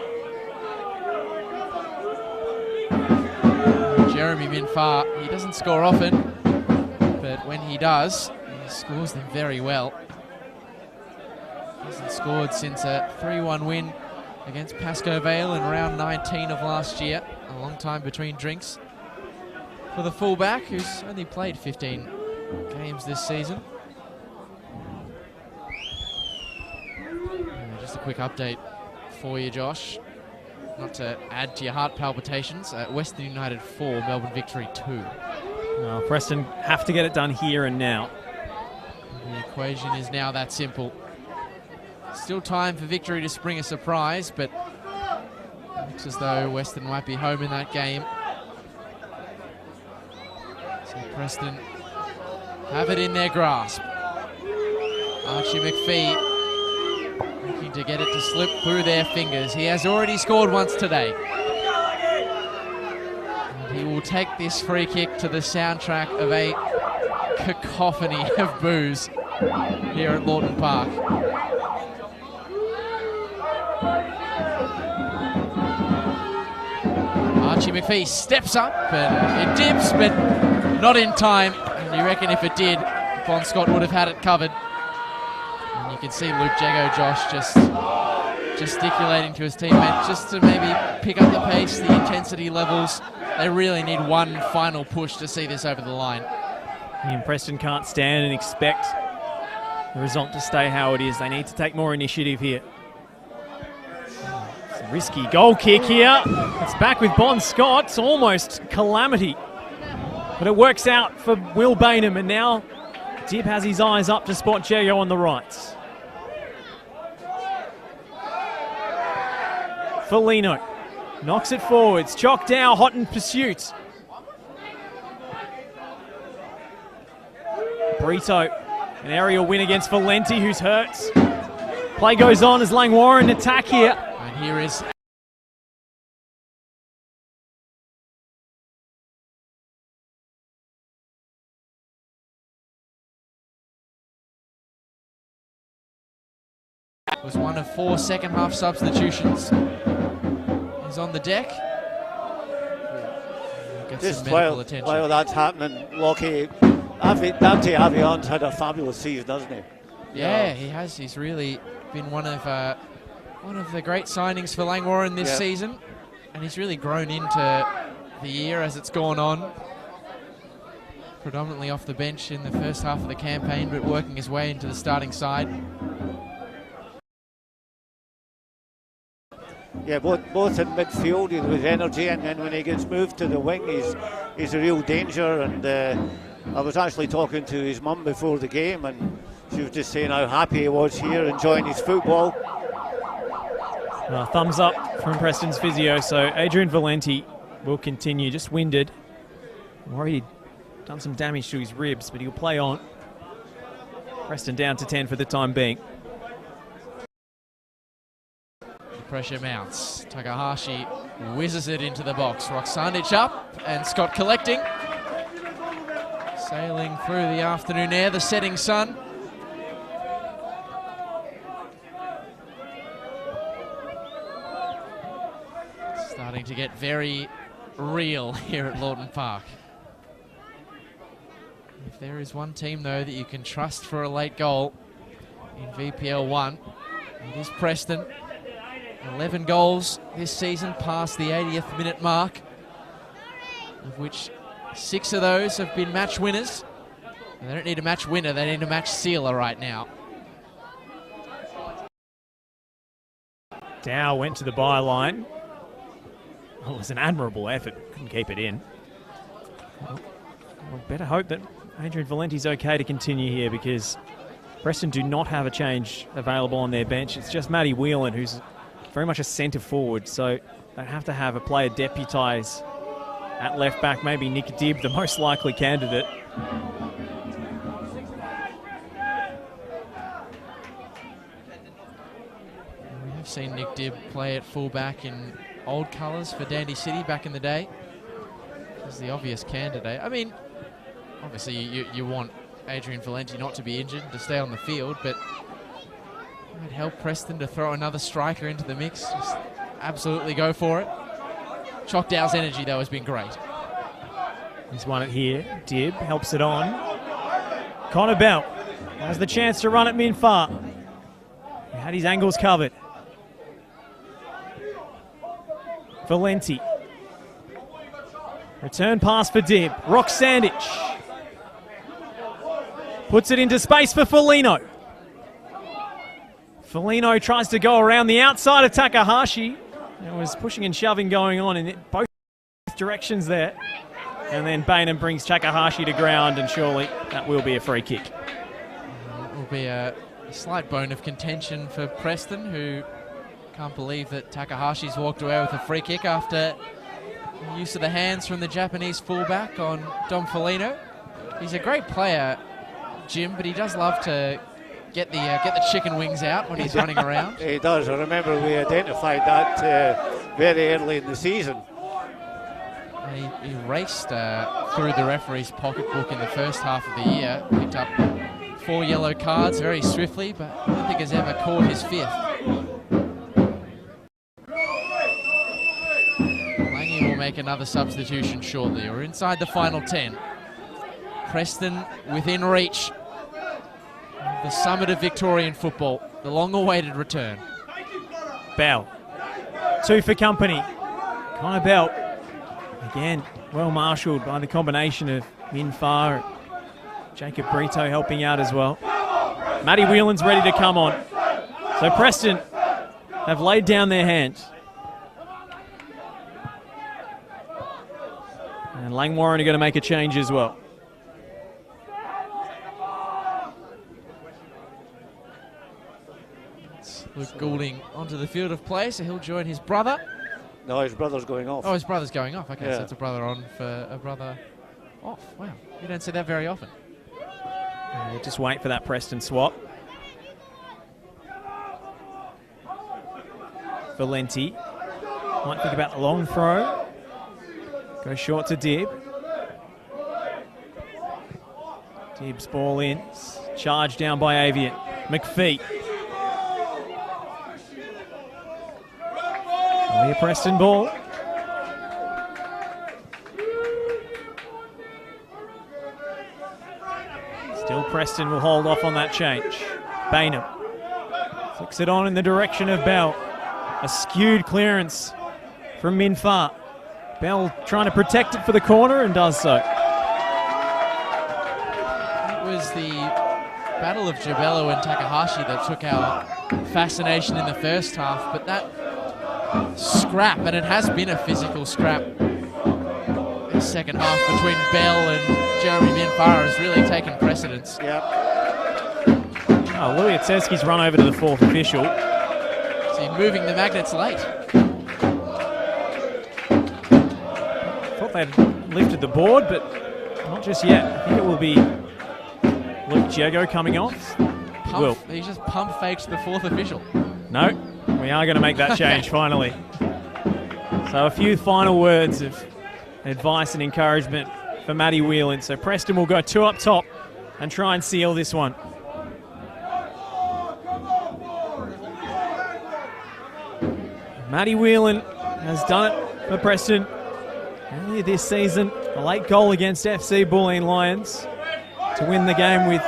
Jeremy Minfar, he doesn't score often, but when he does, he scores them very well. He hasn't scored since a 3-1 win against Pascoe Vale in round 19 of last year. A long time between drinks for the fullback, who's only played 15 games this season. Just a quick update for you, Josh. Not to add to your heart palpitations. Western United 4, Melbourne Victory 2. Well, Preston have to get it done here and now. The equation is now that simple. Still time for Victory to spring a surprise, but looks as though Western might be home in that game. So Preston have it in their grasp. Archie McPhee looking to get it to slip through their fingers. He has already scored once today. And he will take this free kick to the soundtrack of a cacophony of boos here at Lawton Park. Archie McPhee steps up and it dips, but not in time. And you reckon if it did, Bon Scott would have had it covered. And you can see Luke Jago, Josh, just gesticulating to his teammates just to maybe pick up the pace, the intensity levels. They really need one final push to see this over the line. And Preston can't stand and expect the result to stay how it is. They need to take more initiative here. It's a risky goal kick here. It's back with Bon Scott. It's almost calamity. But it works out for Will Bainham, and now Dib has his eyes up to spot Jago on the right. Foligno knocks it forwards. Choctaw hot in pursuit. Brito, an aerial win against Valenti, who's hurt. Play goes on as Langwarrin attack here. And here is was one of 4 second-half substitutions. He's on the deck. Just while that's happening, Lockie, Dante Avion's had a fabulous season, hasn't he? Yeah, he has. He's really been one of the great signings for Langwarrin this season, and he's really grown into the year as it's gone on. Predominantly off the bench in the first half of the campaign, but working his way into the starting side. Yeah, both in midfield with energy, and then when he gets moved to the wing, he's a real danger. And I was actually talking to his mum before the game, and she was just saying how happy he was here, enjoying his football. Thumbs up from Preston's physio, so Adrian Valenti will continue, just winded. I'm worried he'd done some damage to his ribs, but he'll play on. Preston down to 10 for the time being. Pressure mounts. Takahashi whizzes it into the box. Roxandic up and Scott collecting. Sailing through the afternoon air, the setting sun. Starting to get very real here at Lawton Park. If there is one team, though, that you can trust for a late goal in VPL 1, it is Preston. 11 goals this season, past the 80th minute mark, of which 6 of those have been match winners. And they don't need a match winner, they need a match sealer right now. Dow went to the byline. Oh, it was an admirable effort, couldn't keep it in. Well, better hope that Adrian Valenti's okay to continue here, because Preston do not have a change available on their bench. It's just Matty Whelan, who's very much a centre forward, so they have to have a player deputise at left back, maybe Nick Dibb, the most likely candidate. We have seen Nick Dibb play at full back in old colours for Dandy City back in the day. He's the obvious candidate. I mean, obviously you want Adrian Valenti not to be injured, to stay on the field, but help Preston to throw another striker into the mix. Just absolutely go for it. Choctow's energy, though, has been great. He's won it here. Dibb helps it on. Connor Bell has the chance to run at Minfar. He had his angles covered. Valenti. Return pass for Dibb. Rock Sandich. Puts it into space for Foligno. Foligno tries to go around the outside of Takahashi. There was pushing and shoving going on in both directions there. And then Bainham brings Takahashi to ground, and surely that will be a free kick. It will be a slight bone of contention for Preston, who can't believe that Takahashi's walked away with a free kick after use of the hands from the Japanese fullback on Dom Foligno. He's a great player, Jim, but he does love to get the chicken wings out when he's running around. He does. I remember we identified that very early in the season. He raced through the referee's pocketbook in the first half of the year, picked up 4 yellow cards very swiftly, but I don't think has ever caught his 5th. Langy will make another substitution shortly. We're inside the final 10. Preston within reach. The summit of Victorian football, the long-awaited return. Bell. 2 for company. Connor Bell. Again, well marshalled by the combination of Minfar and Jacob Brito helping out as well. Matty Whelan's ready to come on. So Preston have laid down their hands. And Langwarrin are going to make a change as well. Luke Goulding onto the field of play, so he'll join his brother. No, his brother's going off. Oh, his brother's going off. Okay, yeah. So it's a brother on for a brother off. Wow, you don't see that very often. Just wait for that Preston swap. Valenti. Might think about the long throw. Go short to Dibb. Dibb's ball in. Charged down by Avian. McPhee. Only a Preston ball. Still Preston will hold off on that change. Bainham flicks it on in the direction of Bell. A skewed clearance from Minfar. Bell trying to protect it for the corner and does so. It was the battle of Jabello and Takahashi that took our fascination in the first half, but that scrap, and it has been a physical scrap, the second half between Bell and Jeremy Minfar has really taken precedence. Yep. Oh, Louis Otseski's run over to the 4th official. See, moving the magnets late. Thought they'd lifted the board, but not just yet. I think it will be Luke Diego coming off. He just pump faked the 4th official. No, we are going to make that change finally. So a few final words of advice and encouragement for Matty Whelan. So Preston will go 2 up top and try and seal this one. Matty Whelan has done it for Preston earlier this season. A late goal against FC Bulleen Lions to win the game with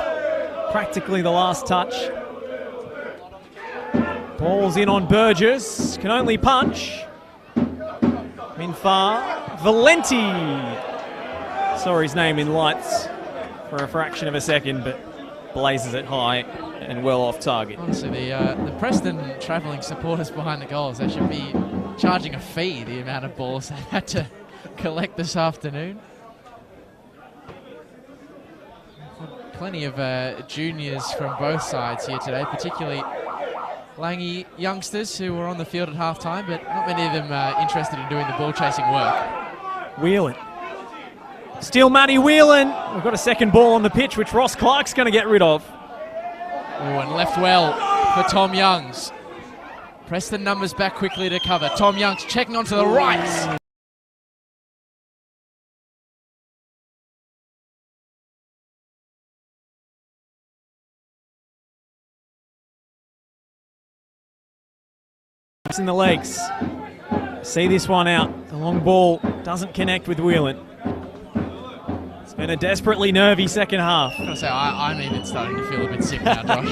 practically the last touch. Ball's in on Burgess, can only punch. Minfar, Valenti. Saw his name in lights for a fraction of a second, but blazes it high and well off target. Honestly, the Preston travelling supporters behind the goals, they should be charging a fee, the amount of balls they had to collect this afternoon. Plenty of juniors from both sides here today, particularly Langy youngsters who were on the field at half-time, but not many of them interested in doing the ball-chasing work. Whelan. Still Matty Whelan. We've got a second ball on the pitch, which Ross Clark's going to get rid of. Oh, and left well for Tom Youngs. Preston numbers back quickly to cover. Tom Youngs checking onto the right. in the legs. See this one out. The long ball doesn't connect with Whelan. It's been a desperately nervy second half. I've got to say, I'm even starting to feel a bit sick now, Josh.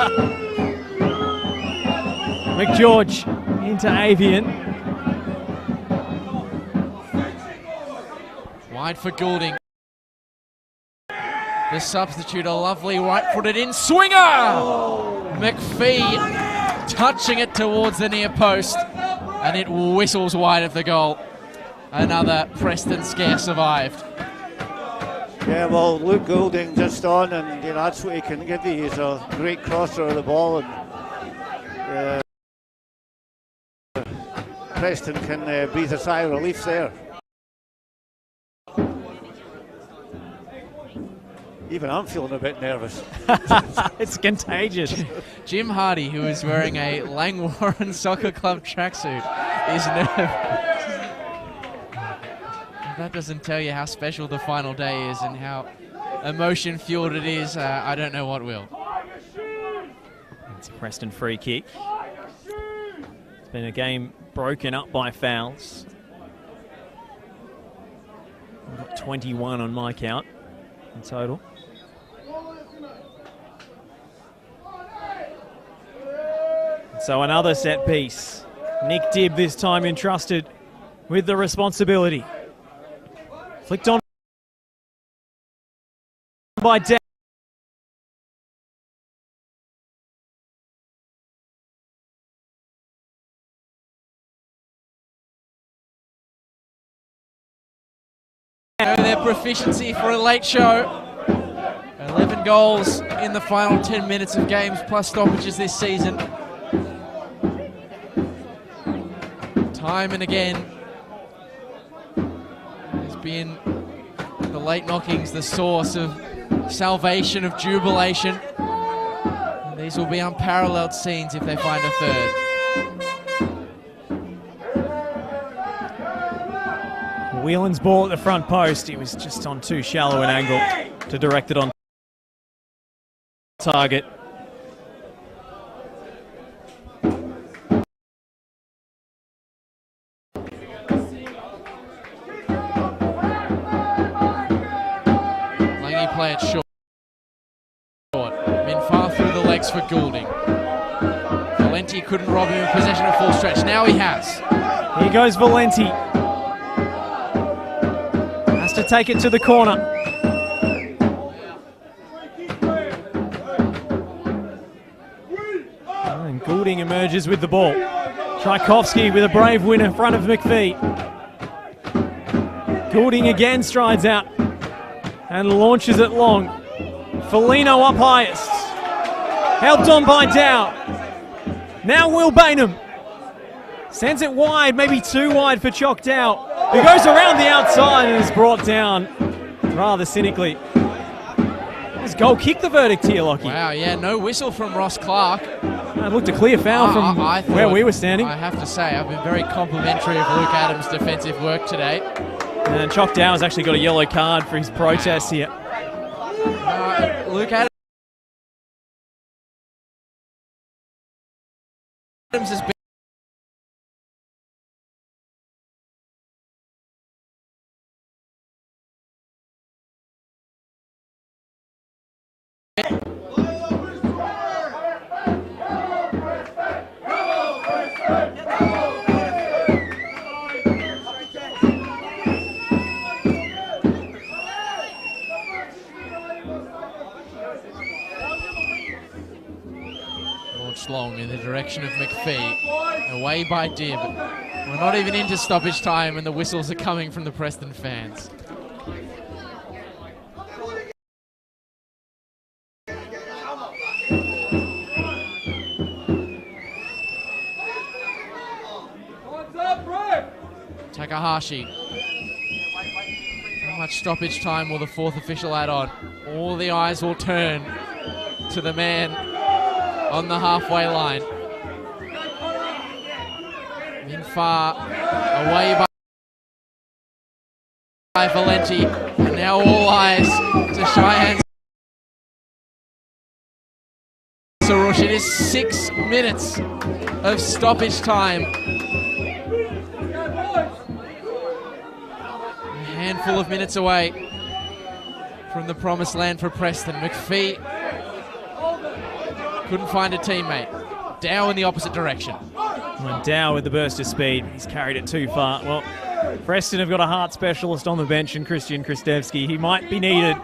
McGeorge into Avian. Wide for Goulding. The substitute, a lovely right-footed in swinger! McPhee touching it towards the near post, and it whistles wide of the goal. Another Preston scare survived. Yeah, well, Luke Goulding just on, and that's what he can give you. He's a great crosser of the ball, and Preston can breathe a sigh of relief there. Even I'm feeling a bit nervous. It's contagious. Jim Hardy, who is wearing a Langwarrin Soccer Club tracksuit, is nervous. If that doesn't tell you how special the final day is and how emotion-fueled it is, I don't know what will. It's a Preston free kick. It's been a game broken up by fouls. I've got 21 on my count in total. So another set piece. Nick Dibb this time entrusted with the responsibility. Flicked on by Dan. Their proficiency for a late show. 11 goals in the final 10 minutes of games plus stoppages this season. Time and again has been the late knockings the source of salvation, of jubilation. And these will be unparalleled scenes if they find a third. Whelan's ball at the front post. It was just on too shallow an angle to direct it on target. Play it short. Minfar through the legs for Goulding. Valenti couldn't rob him of possession at full stretch. Now he has. Here goes Valenti. Has to take it to the corner. And Goulding emerges with the ball. Tchaikovsky with a brave win in front of McPhee. Goulding again strides out and launches it long. Foligno up highest. Helped on by Dow. Now Will Bainham. Sends it wide, maybe too wide for Chock Dow, who goes around the outside and is brought down rather cynically. His goal kicked the verdict here, Lockie. Wow, yeah, no whistle from Ross Clark. It looked a clear foul from where we were standing. I have to say, I've been very complimentary of Luke Adams' defensive work today. And Chock Dow has actually got a yellow card for his protest here. Luke Adams has been long in the direction of McPhee. Away by Dibb. We're not even into stoppage time and the whistles are coming from the Preston fans. Takahashi. How much stoppage time will the fourth official add on? All the eyes will turn to the man on the halfway line. Minfar away by Valenti, and now all eyes to Cheyenne Sarush. It is 6 minutes of stoppage time handful of minutes away from the promised land for Preston. McPhee couldn't find a teammate. Dow in the opposite direction. And Dow with the burst of speed. He's carried it too far. Well, Preston have got a heart specialist on the bench in Christian Kristevski. He might be needed.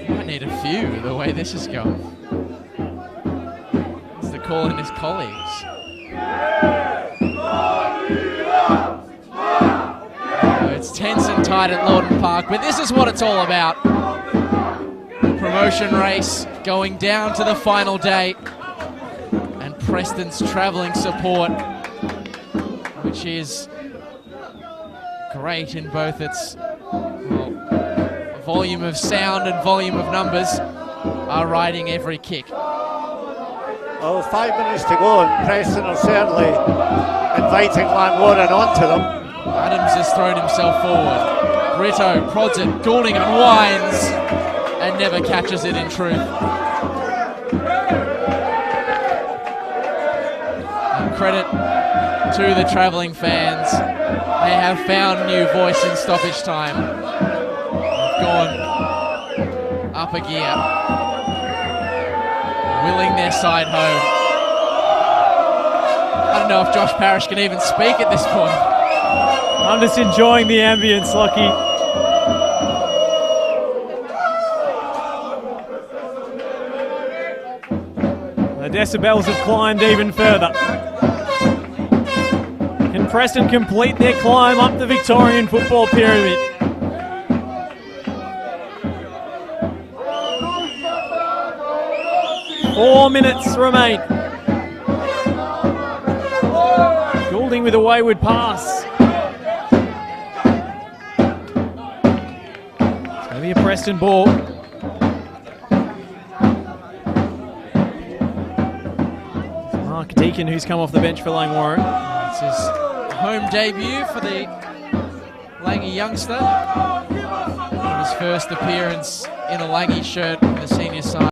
Might need a few the way this is going. It's the call in his colleagues. It's tense and tight at Lawton Park, but this is what it's all about. Promotion race going down to the final day, and Preston's travelling support, which is great in both its volume of sound and volume of numbers, are riding every kick. Well, 5 minutes to go, and Preston are certainly inviting Langwarrin onto them. Adams has thrown himself forward. Brito prods it, Goulding unwinds and never catches it in truth. And credit to the travelling fans. They have found new voice in stoppage time. They've gone up a gear, willing their side home. I don't know if Josh Parrish can even speak at this point. I'm just enjoying the ambience, Lockie. The decibels have climbed even further. Can Preston complete their climb up the Victorian football pyramid? Four minutes remain. Goulding with a wayward pass. It's going to be a Preston ball. Mark Deacon, who's come off the bench for Langwarrin. It's his home debut for the Langy youngster. His first appearance in a Langy shirt in the senior side.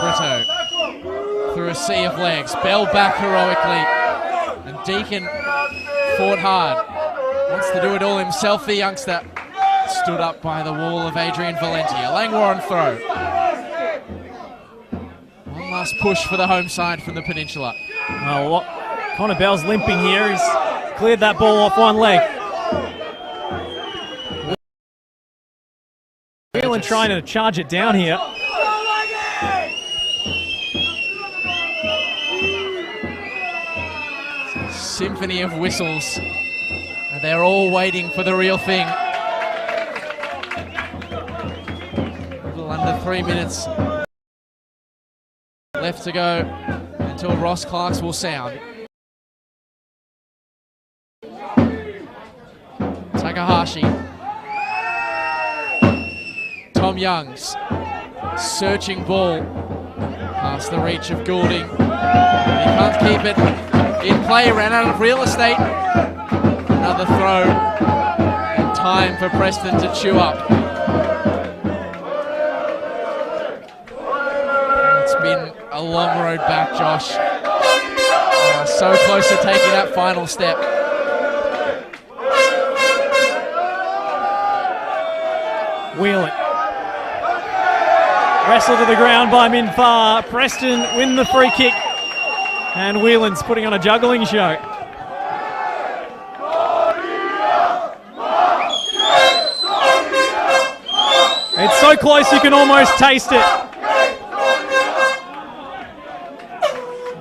Brito through a sea of legs. Bell back heroically. And Deacon fought hard. Wants to do it all himself, the youngster. Stood up by the wall of Adrian Valentia. Langwarrin throw. One last push for the home side from the Peninsula. Oh, Connor Bell's limping here. He's cleared that ball off one leg. Whelan trying to charge it down here. Symphony of whistles. And they're all waiting for the real thing. A little under 3 minutes left to go until Ross Clark's will sound. Takahashi. Tom Youngs. Searching ball. Past the reach of Goulding. He can't keep it in play. Ran out of real estate. Another throw. And time for Preston to chew up. It's been a long road back, Josh. So close to taking that final step. Whelan. Wrestled to the ground by Minfar. Preston win the free kick. And Whelan's putting on a juggling show. It's so close you can almost taste it.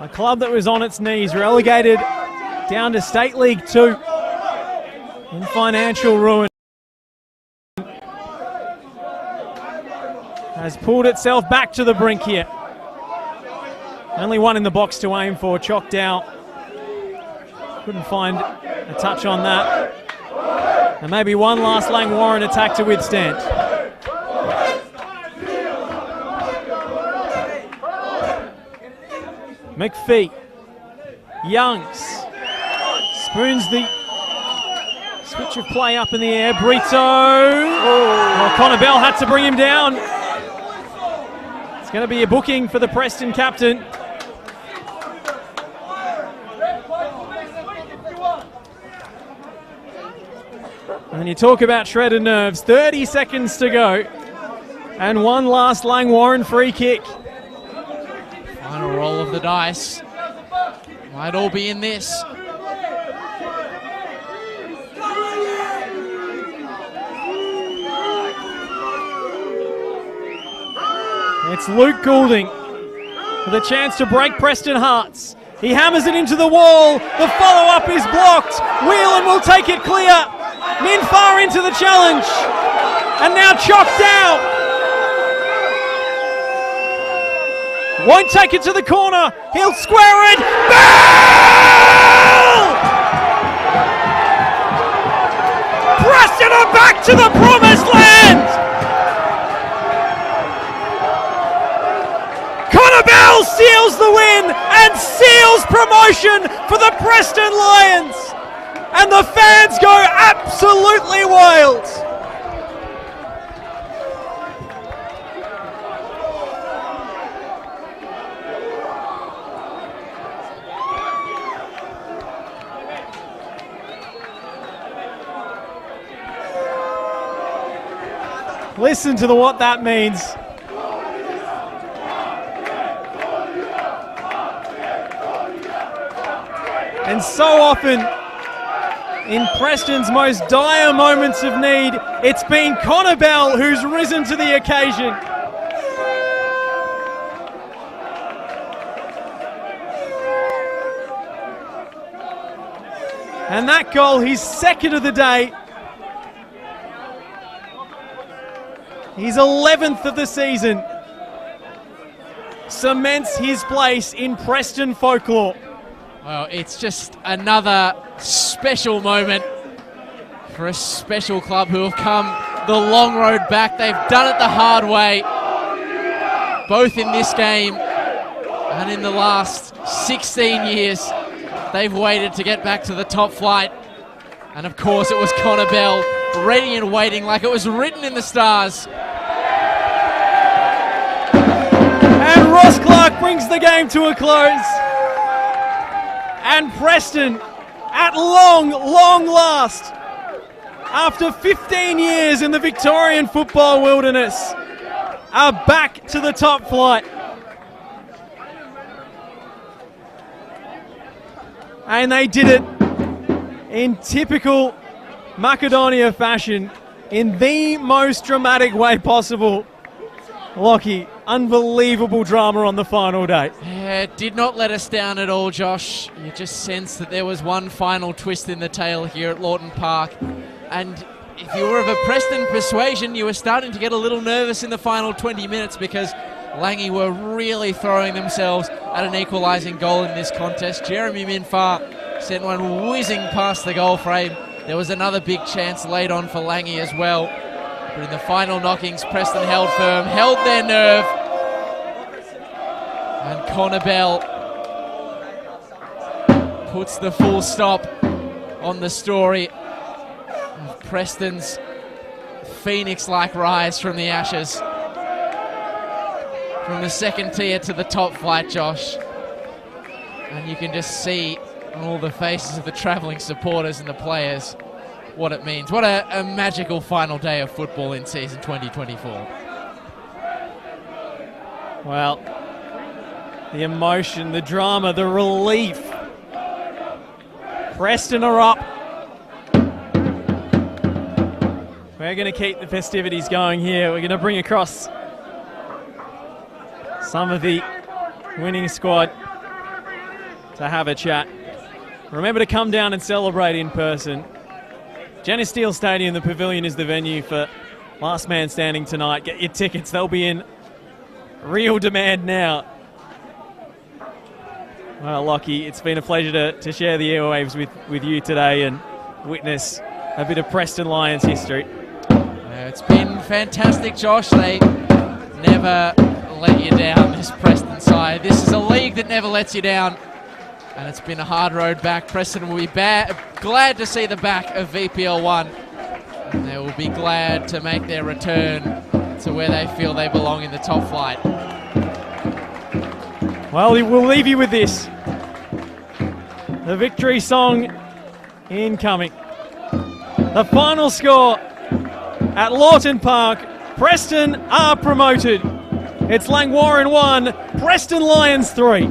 A club that was on its knees, relegated down to State League 2 in financial ruin, has pulled itself back to the brink here. Only one in the box to aim for. Chalked out. Couldn't find a touch on that. And maybe one last Langwarrin attack to withstand. McPhee. Youngs. Switch of play up in the air. Brito. Oh, Connor Bell had to bring him down. It's going to be a booking for the Preston captain. And you talk about shredded nerves. 30 seconds to go. And one last Langwarrin free kick. Final roll of the dice. Might all be in this. It's Luke Goulding with a chance to break Preston hearts. He hammers it into the wall. The follow-up is blocked. Whelan will take it clear. Minfar into the challenge. And now chopped out. Won't take it to the corner. He'll square it. Bell! Preston are back to the promised land. Connor Bell seals the win and seals promotion for the Preston Lions. And the fans go absolutely wild. Listen to what that means. And so often, in Preston's most dire moments of need, it's been Connor Bell who's risen to the occasion. And that goal, his second of the day. His 11th of the season. Cements his place in Preston folklore. Well, it's just another special moment for a special club who have come the long road back. They've done it the hard way, both in this game and in the last 16 years. They've waited to get back to the top flight. And of course it was Connor Bell, ready and waiting like it was written in the stars. And Ross Clark brings the game to a close. And Preston, at long last, after 15 years in the Victorian football wilderness, are back to the top flight. And they did it in typical Macedonia fashion, in the most dramatic way possible. Lockie, unbelievable drama on the final day. Yeah, it did not let us down at all, Josh. You just sensed that there was one final twist in the tail here at Lawton Park. And if you were of a Preston persuasion, you were starting to get a little nervous in the final 20 minutes because Langy were really throwing themselves at an equalising goal in this contest. Jeremy Minfar sent one whizzing past the goal frame. There was another big chance laid on for Langy as well. But in the final knockings, Preston held firm, held their nerve. And Connor Bell puts the full stop on the story of Preston's phoenix-like rise from the ashes. From the second tier to the top flight, Josh. And you can just see on all the faces of the travelling supporters and the players what it means. What a magical final day of football in season 2024. Well, the emotion, the drama, the relief. Preston are up. We're going to keep the festivities going here. We're going to bring across some of the winning squad to have a chat. Remember to come down and celebrate in person. Janice Steele Stadium, the Pavilion, is the venue for Last Man Standing tonight. Get your tickets. They'll be in real demand now. Well, Lockie, it's been a pleasure to share the airwaves with you today and witness a bit of Preston Lions history. It's been fantastic, Josh. They never let you down, this Preston side. This is a league that never lets you down. and it's been a hard road back. Preston will be glad to see the back of VPL 1, and they will be glad to make their return to where they feel they belong in the top flight. Well, we'll leave you with this. The victory song incoming. The final score at Lawton Park. Preston are promoted. It's Langwarrin 1, Preston Lions 3.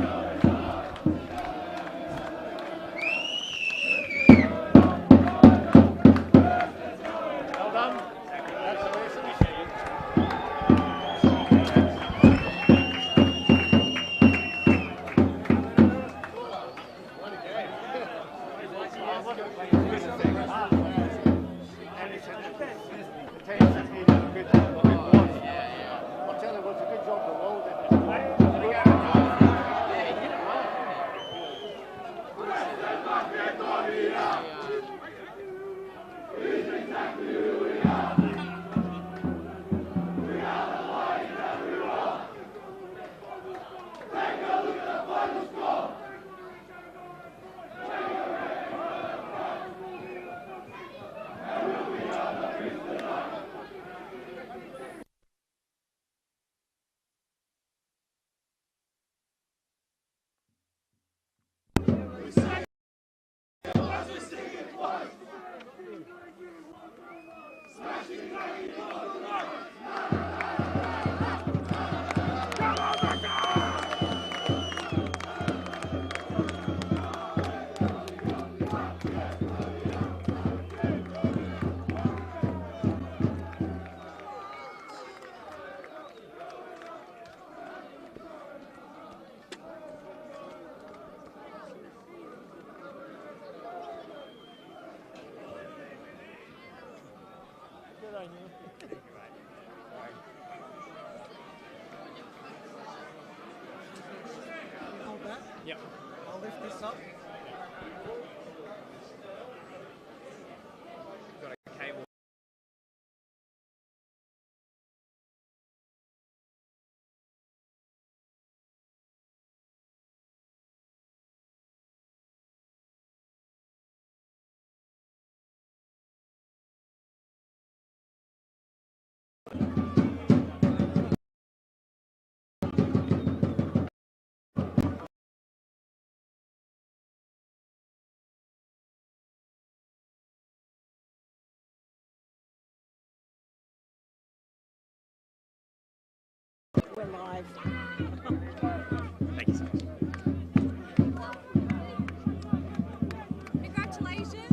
Yep. I'll lift this up. Got a cable. We're live. Thank you so much. Congratulations.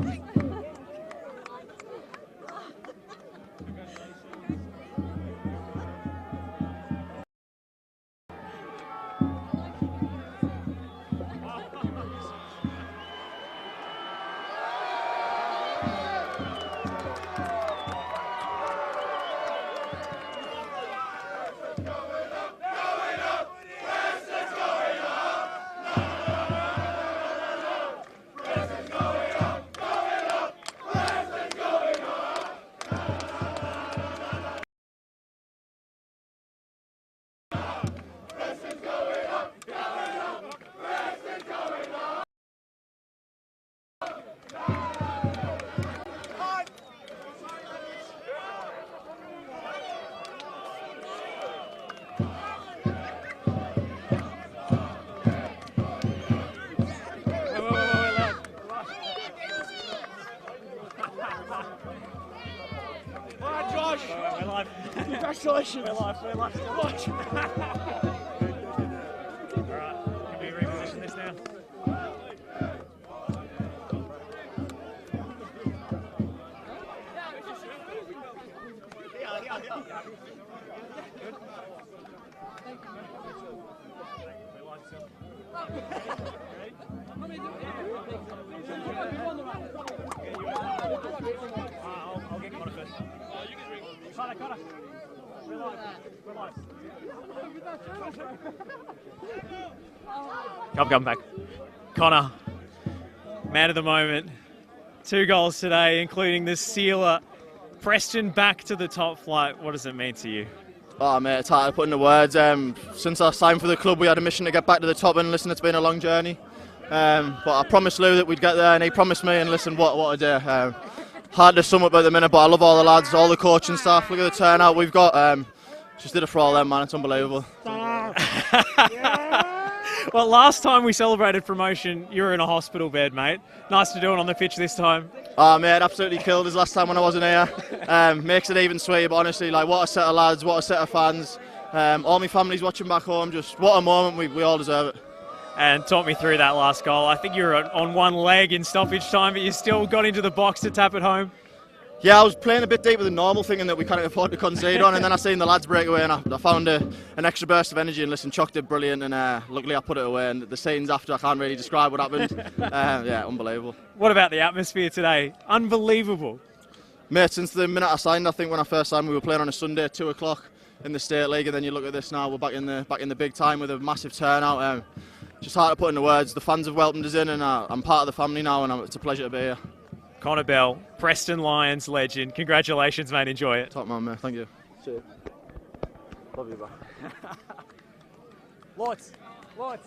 Congratulations. We're live. Watch. Alright, can we reposition this now? I'll get Connor first. Connor. We're live. Come back. Connor, man of the moment. 2 goals today, including the sealer. Preston back to the top flight. What does it mean to you? Oh mate, it's hard to put into words. Since I signed for the club, we had a mission to get back to the top, and listen, it's been a long journey. but I promised Lou that we'd get there, and he promised me, and listen, what a day. Hard to sum up at the minute, but I love all the lads, all the coaching staff. Look at the turnout we've got. Just did it for all them, man. It's unbelievable. Well, last time we celebrated promotion, you were in a hospital bed, mate. Nice to do it on the pitch this time. Oh, mate, absolutely killed us last time when I wasn't here. Makes it even sweeter, but honestly, like, what a set of lads, what a set of fans. All my family's watching back home. Just what a moment. We all deserve it. And talk me through that last goal. I think you were on one leg in stoppage time, but you still got into the box to tap it home. Yeah, I was playing a bit deeper than normal, thinking that we couldn't afford to concede on, and then I seen the lads break away, and I found an extra burst of energy, and listen, Chuck did brilliant, and luckily I put it away, and the scenes after, I can't really describe what happened. Yeah, unbelievable. What about the atmosphere today? Unbelievable. Mate, since the minute I signed, I think when I first signed, we were playing on a Sunday at 2 o'clock in the State League, and then you look at this now, we're back in the big time with a massive turnout. Just hard to put into words. The fans have welcomed us in, and I'm part of the family now, and it's a pleasure to be here. Connor Bell, Preston Lions legend. Congratulations, mate. Enjoy it. Top man, mate. Thank you. Cheers. Love you, bro. Lots. Well,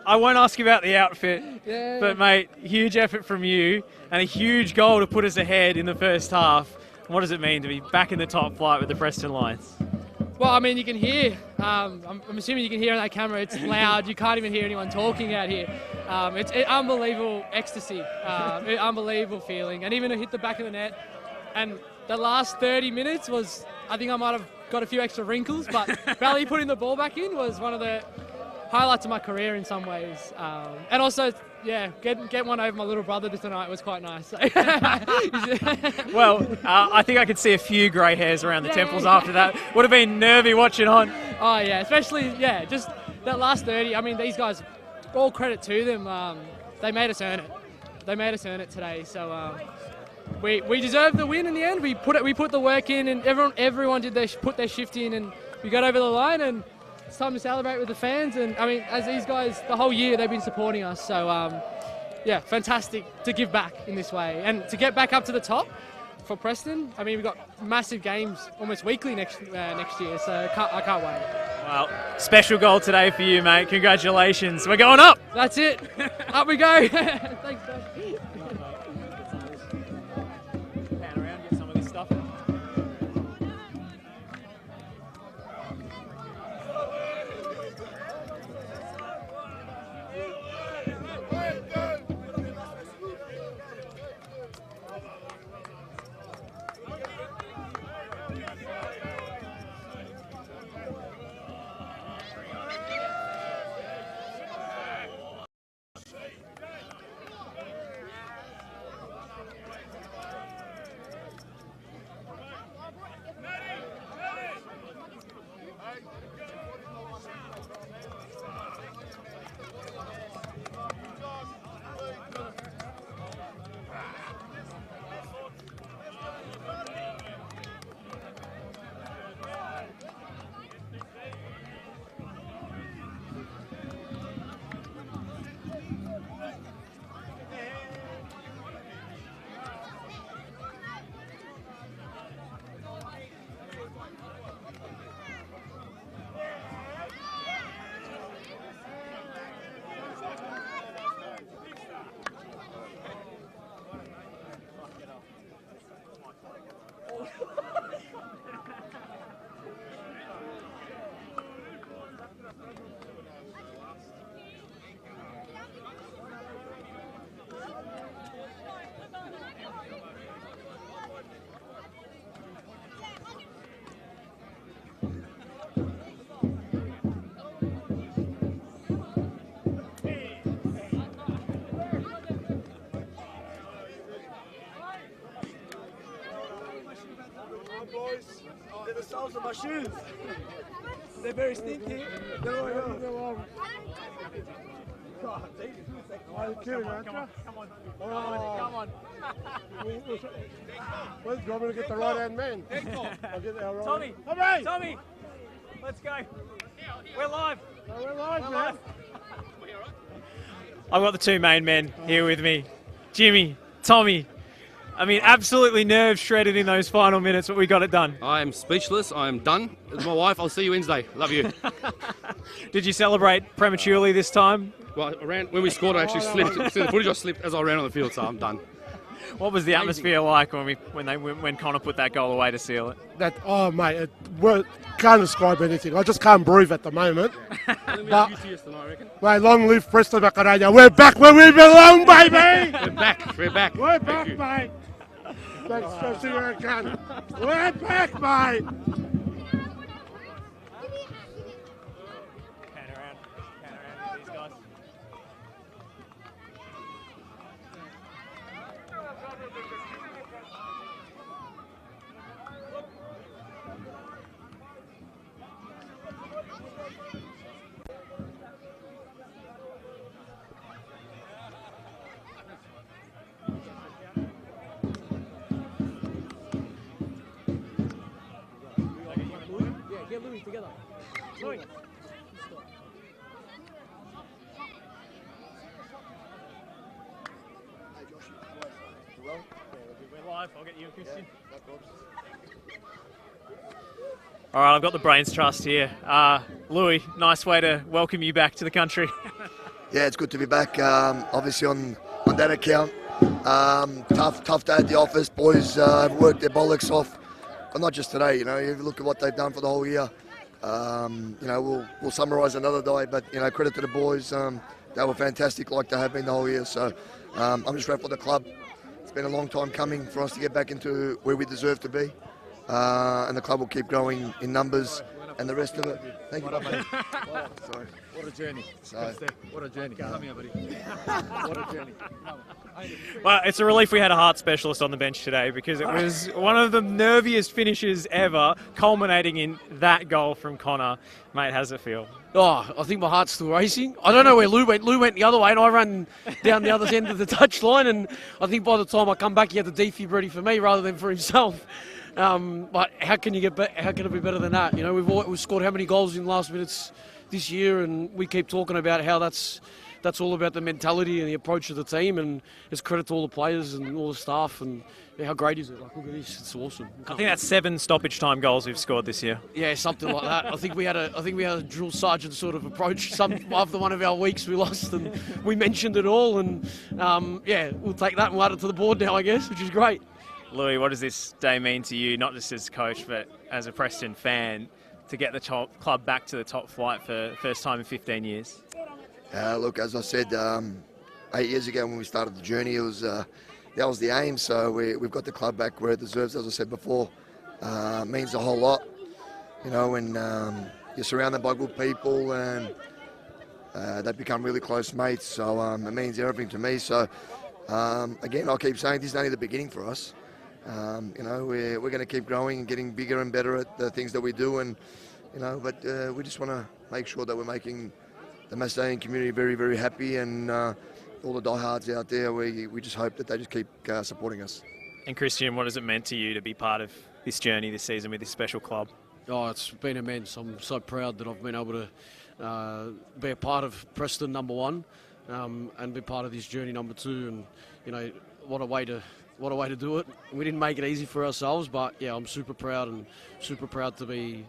I won't ask you about the outfit, but mate, huge effort from you and a huge goal to put us ahead in the first half. What does it mean to be back in the top flight with the Preston Lions? Well, I mean, you can hear, I'm assuming you can hear on that camera, it's loud, you can't even hear anyone talking out here. It's unbelievable ecstasy, unbelievable feeling, and even to hit the back of the net. And the last 30 minutes was, I think I might have got a few extra wrinkles, but Valley putting the ball back in was one of the highlights of my career in some ways. And also, yeah, get one over my little brother tonight was quite nice. Well, I think I could see a few grey hairs around the temples after that. Would have been nervy watching on. Oh yeah, especially just that last 30. I mean, these guys, all credit to them. They made us earn it. They made us earn it today. So we deserved the win in the end. We put the work in, and everyone put their shift in, and we got over the line. And it's time to celebrate with the fans, and I mean, as these guys, the whole year they've been supporting us, so yeah, fantastic to give back in this way, and to get back up to the top for Preston. I mean, we've got massive games almost weekly next year, so I can't wait. Well, special goal today for you, mate. Congratulations. We're going up. That's it. Up we go. Thanks, guys. Pan around, get some of this stuff. Boys, they're the soles of my shoes. They're very stinky. God, are you kidding, aren't you? Come on. Come on. Well, do you want me to get the right-hand man? I'll get our right. Tommy, let's go. We're live. We're live, man. I've got the two main men here with me, Jimmy, Tommy. I mean, absolutely nerve shredded in those final minutes, but we got it done. I am speechless. I am done. With my wife, I'll see you Wednesday. Love you. Did you celebrate prematurely this time? Well, when we scored, I actually slipped. See the footage, I slipped as I ran on the field, so I'm done. What was the atmosphere like when Connor put that goal away to seal it? Oh, mate, can't describe anything. I just can't breathe at the moment. But, mate, long live Preston Macarena. We're back where we belong, baby! We're back. We're back. We're back, mate. Thanks for seeing you again. We're back, mate. Pan around with these guys. Get Louis together. Louis. We're live. I'll get you and Christian. All right, I've got the Brains Trust here. Louis, nice way to welcome you back to the country. Yeah, it's good to be back. Obviously on that account, tough day at the office. Boys have worked their bollocks off. But not just today, you know. You look at what they've done for the whole year. You know, we'll summarise another day, but you know, credit to the boys. They were fantastic, like they have been the whole year. So I'm just grateful for the club. It's been a long time coming for us to get back into where we deserve to be, and the club will keep growing in numbers and the rest of it. Thank you, buddy. Sorry. What a journey. So, What a journey. Come here, buddy. What a journey. Well, it's a relief we had a heart specialist on the bench today because it was one of the nerviest finishes ever, culminating in that goal from Connor. Mate, how's it feel? Oh, I think my heart's still racing. I don't know where Lou went. Lou went the other way, and I ran down the other end of the touchline. And I think by the time I come back, he had the defib ready for me rather than for himself. But how can you get? How can it be better than that? You know, we've scored how many goals in the last minutes this year, and we keep talking about how that's all about the mentality and the approach of the team, and it's credit to all the players and all the staff. And how great is it? Like, look at this, it's awesome. I think that's 7 stoppage time goals we've scored this year. Yeah, something like that. I think we had a drill sergeant sort of approach. After one of our weeks we lost, and we mentioned it all, and yeah, we'll take that and we'll add it to the board now, I guess, which is great. Louis, what does this day mean to you, not just as coach, but as a Preston fan, to get the club back to the top flight for the first time in 15 years? Look, as I said, 8 years ago when we started the journey, it was that was the aim. So we've got the club back where it deserves, as I said before. Means a whole lot, you know, when you're surrounded by good people and they become really close mates. So it means everything to me. So again, I'll keep saying this is only the beginning for us. You know, we're going to keep growing and getting bigger and better at the things that we do, and you know, but we just want to make sure that we're making the Macedonian community very, very happy, and all the diehards out there, we just hope that they just keep supporting us. And Christian, what has it meant to you to be part of this journey this season with this special club? Oh, it's been immense. I'm so proud that I've been able to be a part of Preston #1 and be part of this journey #2. And you know, what a way to do it. We didn't make it easy for ourselves, but yeah, I'm super proud to be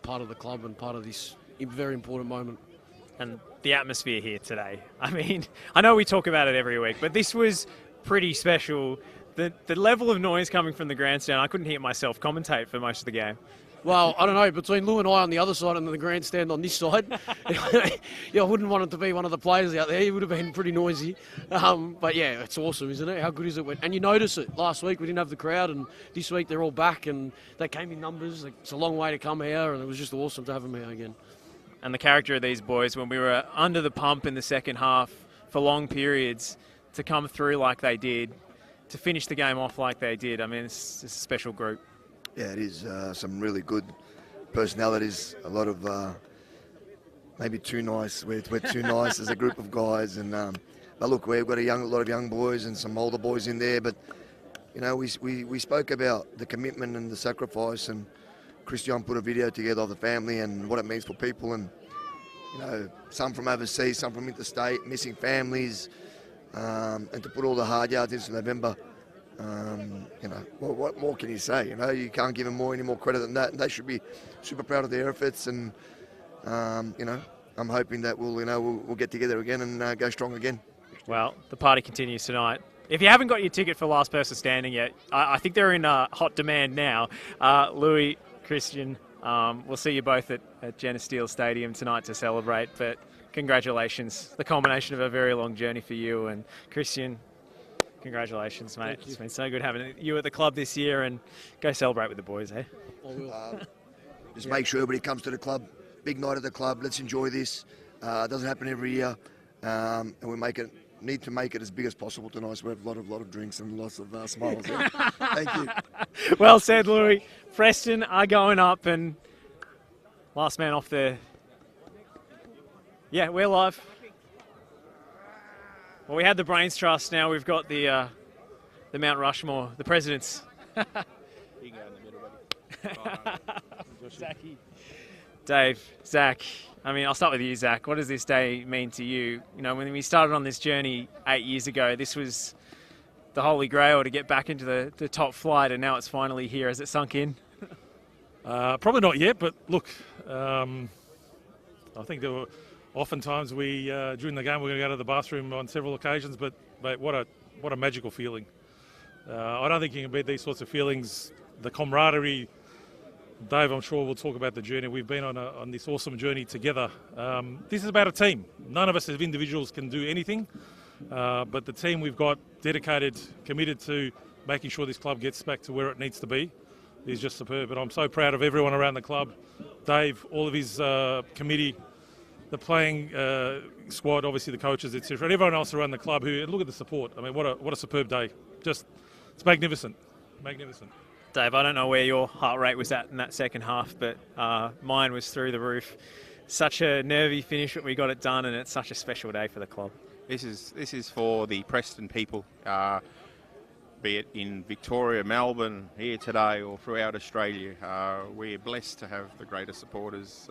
part of the club and part of this very important moment. And the atmosphere here today. I mean, I know we talk about it every week, but this was pretty special. The level of noise coming from the grandstand, I couldn't hear myself commentate for most of the game. Well, I don't know, between Lou and I on the other side and the grandstand on this side, yeah, I wouldn't want it to be one of the players out there. It would have been pretty noisy. But yeah, it's awesome, isn't it? How good is it? And you notice it. Last week we didn't have the crowd, and this week they're all back, and they came in numbers. It's a long way to come here, and it was just awesome to have them here again. And the character of these boys, when we were under the pump in the second half for long periods, to come through like they did, to finish the game off like they did, I mean, it's a special group. Yeah, it is some really good personalities. A lot of maybe too nice. We're too nice as a group of guys, and but look, we've got a lot of young boys and some older boys in there. But you know, we spoke about the commitment and the sacrifice, and Christian put a video together of the family and what it means for people, and you know, some from overseas, some from interstate, missing families, and to put all the hard yards into November. You know, what more can you say? You know, you can't give them any more credit than that. And they should be super proud of their efforts. And you know, I'm hoping that we'll get together again and go strong again. Well, the party continues tonight. If you haven't got your ticket for last person standing yet, I think they're in hot demand now. Louis, Christian, we'll see you both at Jenna Steele Stadium tonight to celebrate. But congratulations, the culmination of a very long journey for you. And Christian, congratulations, mate. It's been so good having you at the club this year, and go celebrate with the boys, eh? Just make sure everybody comes to the club. Big night at the club. Let's enjoy this. It doesn't happen every year, and we need to make it as big as possible tonight. So we have a lot of drinks and lots of smiles. Yeah? Thank you. Well said, Louis. Preston are going up, and last man off there. Yeah, we're live. Well, we had the Brains Trust. Now we've got the Mount Rushmore, the presidents. You can go in the middle, buddy. Zachy. Dave, Zach, I mean, I'll start with you, Zach. What does this day mean to you? You know, when we started on this journey 8 years ago, this was the holy grail to get back into the top flight, and now it's finally here. Has it sunk in? Probably not yet, but look, I think there were oftentimes during the game we're going to go to the bathroom on several occasions, but mate, what a magical feeling. I don't think you can beat these sorts of feelings. The camaraderie. Dave, I'm sure we'll talk about the journey. We've been on this awesome journey together. This is about a team. None of us as individuals can do anything, but the team we've got dedicated, committed to making sure this club gets back to where it needs to be is just superb. And I'm so proud of everyone around the club. Dave, all of his committee, the playing squad, obviously the coaches, etc., and everyone else around the club and look at the support. I mean, what a superb day. It's magnificent. Magnificent. Dave, I don't know where your heart rate was at in that second half, but mine was through the roof. Such a nervy finish, but we got it done, and it's such a special day for the club. This is for the Preston people, be it in Victoria, Melbourne, here today, or throughout Australia. We're blessed to have the greatest supporters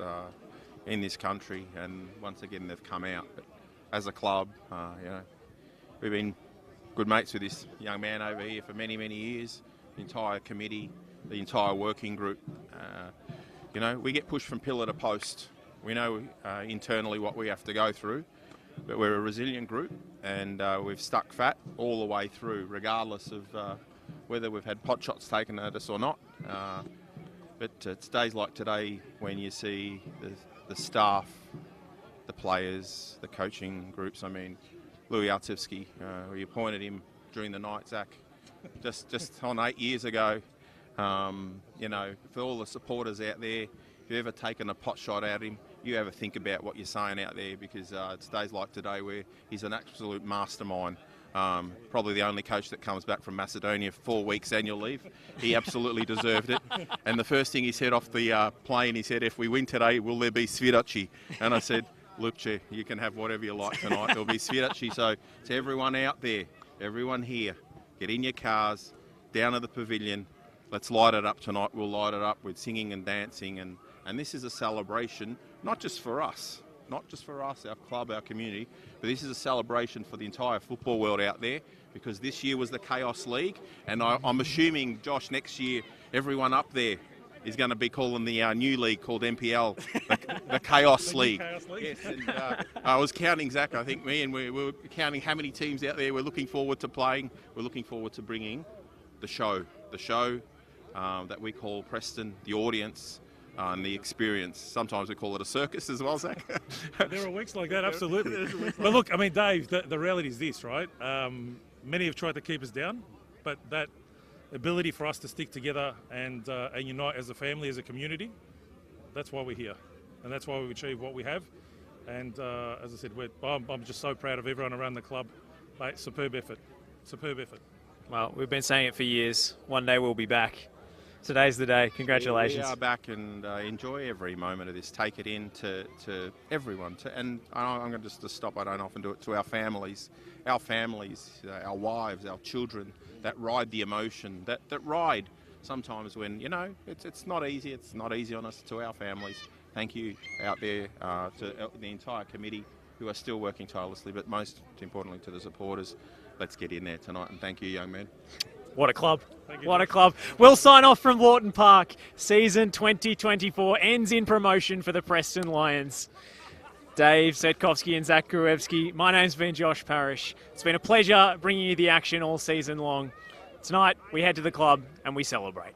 in this country, and once again they've come out. But as a club, you know, we've been good mates with this young man over here for many, many years. The entire committee, the entire working group. You know, we get pushed from pillar to post. We know internally what we have to go through, but we're a resilient group, and we've stuck fat all the way through, regardless of whether we've had pot shots taken at us or not. But it's days like today when you see the staff, the players, the coaching groups. I mean, Louis Artivsky, we appointed him during the night, Zach. Just on 8 years ago, you know, for all the supporters out there, if you've ever taken a pot shot at him, you ever think about what you're saying out there, because it's days like today where he's an absolute mastermind. Probably the only coach that comes back from Macedonia 4 weeks annual leave. He absolutely deserved it. And the first thing he said off the plane, he said, "If we win today, will there be svidachi?" And I said, "Lupche, you can have whatever you like tonight. There'll be svidachi." So to everyone out there, everyone here, get in your cars, down to the pavilion. Let's light it up tonight. We'll light it up with singing and dancing. And this is a celebration, not just for us, our club, our community, but this is a celebration for the entire football world out there, because this year was the Chaos League. And I'm assuming, Josh, next year, everyone up there is going to be calling the new league called NPL the Chaos League. Chaos League. Yes, and I was counting, Zach, I think me, and we were counting how many teams out there we're looking forward to playing. We're looking forward to bringing the show that we call Preston, the audience, and the experience. Sometimes we call it a circus as well, Zach. There are weeks like that, absolutely. But look, I mean, Dave, the reality is this, right? Many have tried to keep us down, but that ability for us to stick together and unite as a family, as a community, that's why we're here. And that's why we've achieved what we have. And as I said, I'm just so proud of everyone around the club. Mate, superb effort. Superb effort. Well, we've been saying it for years. One day we'll be back. Today's the day. Congratulations. We are back, and enjoy every moment of this. Take it in to everyone. And I'm going to stop. I don't often do it. To our families, our wives, our children that ride the emotion, that ride sometimes when, you know, it's not easy. It's not easy on us. To our families, thank you out there to the entire committee who are still working tirelessly, but most importantly to the supporters. Let's get in there tonight, and thank you, young man. What a club. What a club. We'll sign off from Lawton Park. Season 2024 ends in promotion for the Preston Lions. Dave Setkovsky and Zach Gruevski. My name's been Josh Parrish. It's been a pleasure bringing you the action all season long. Tonight, we head to the club and we celebrate.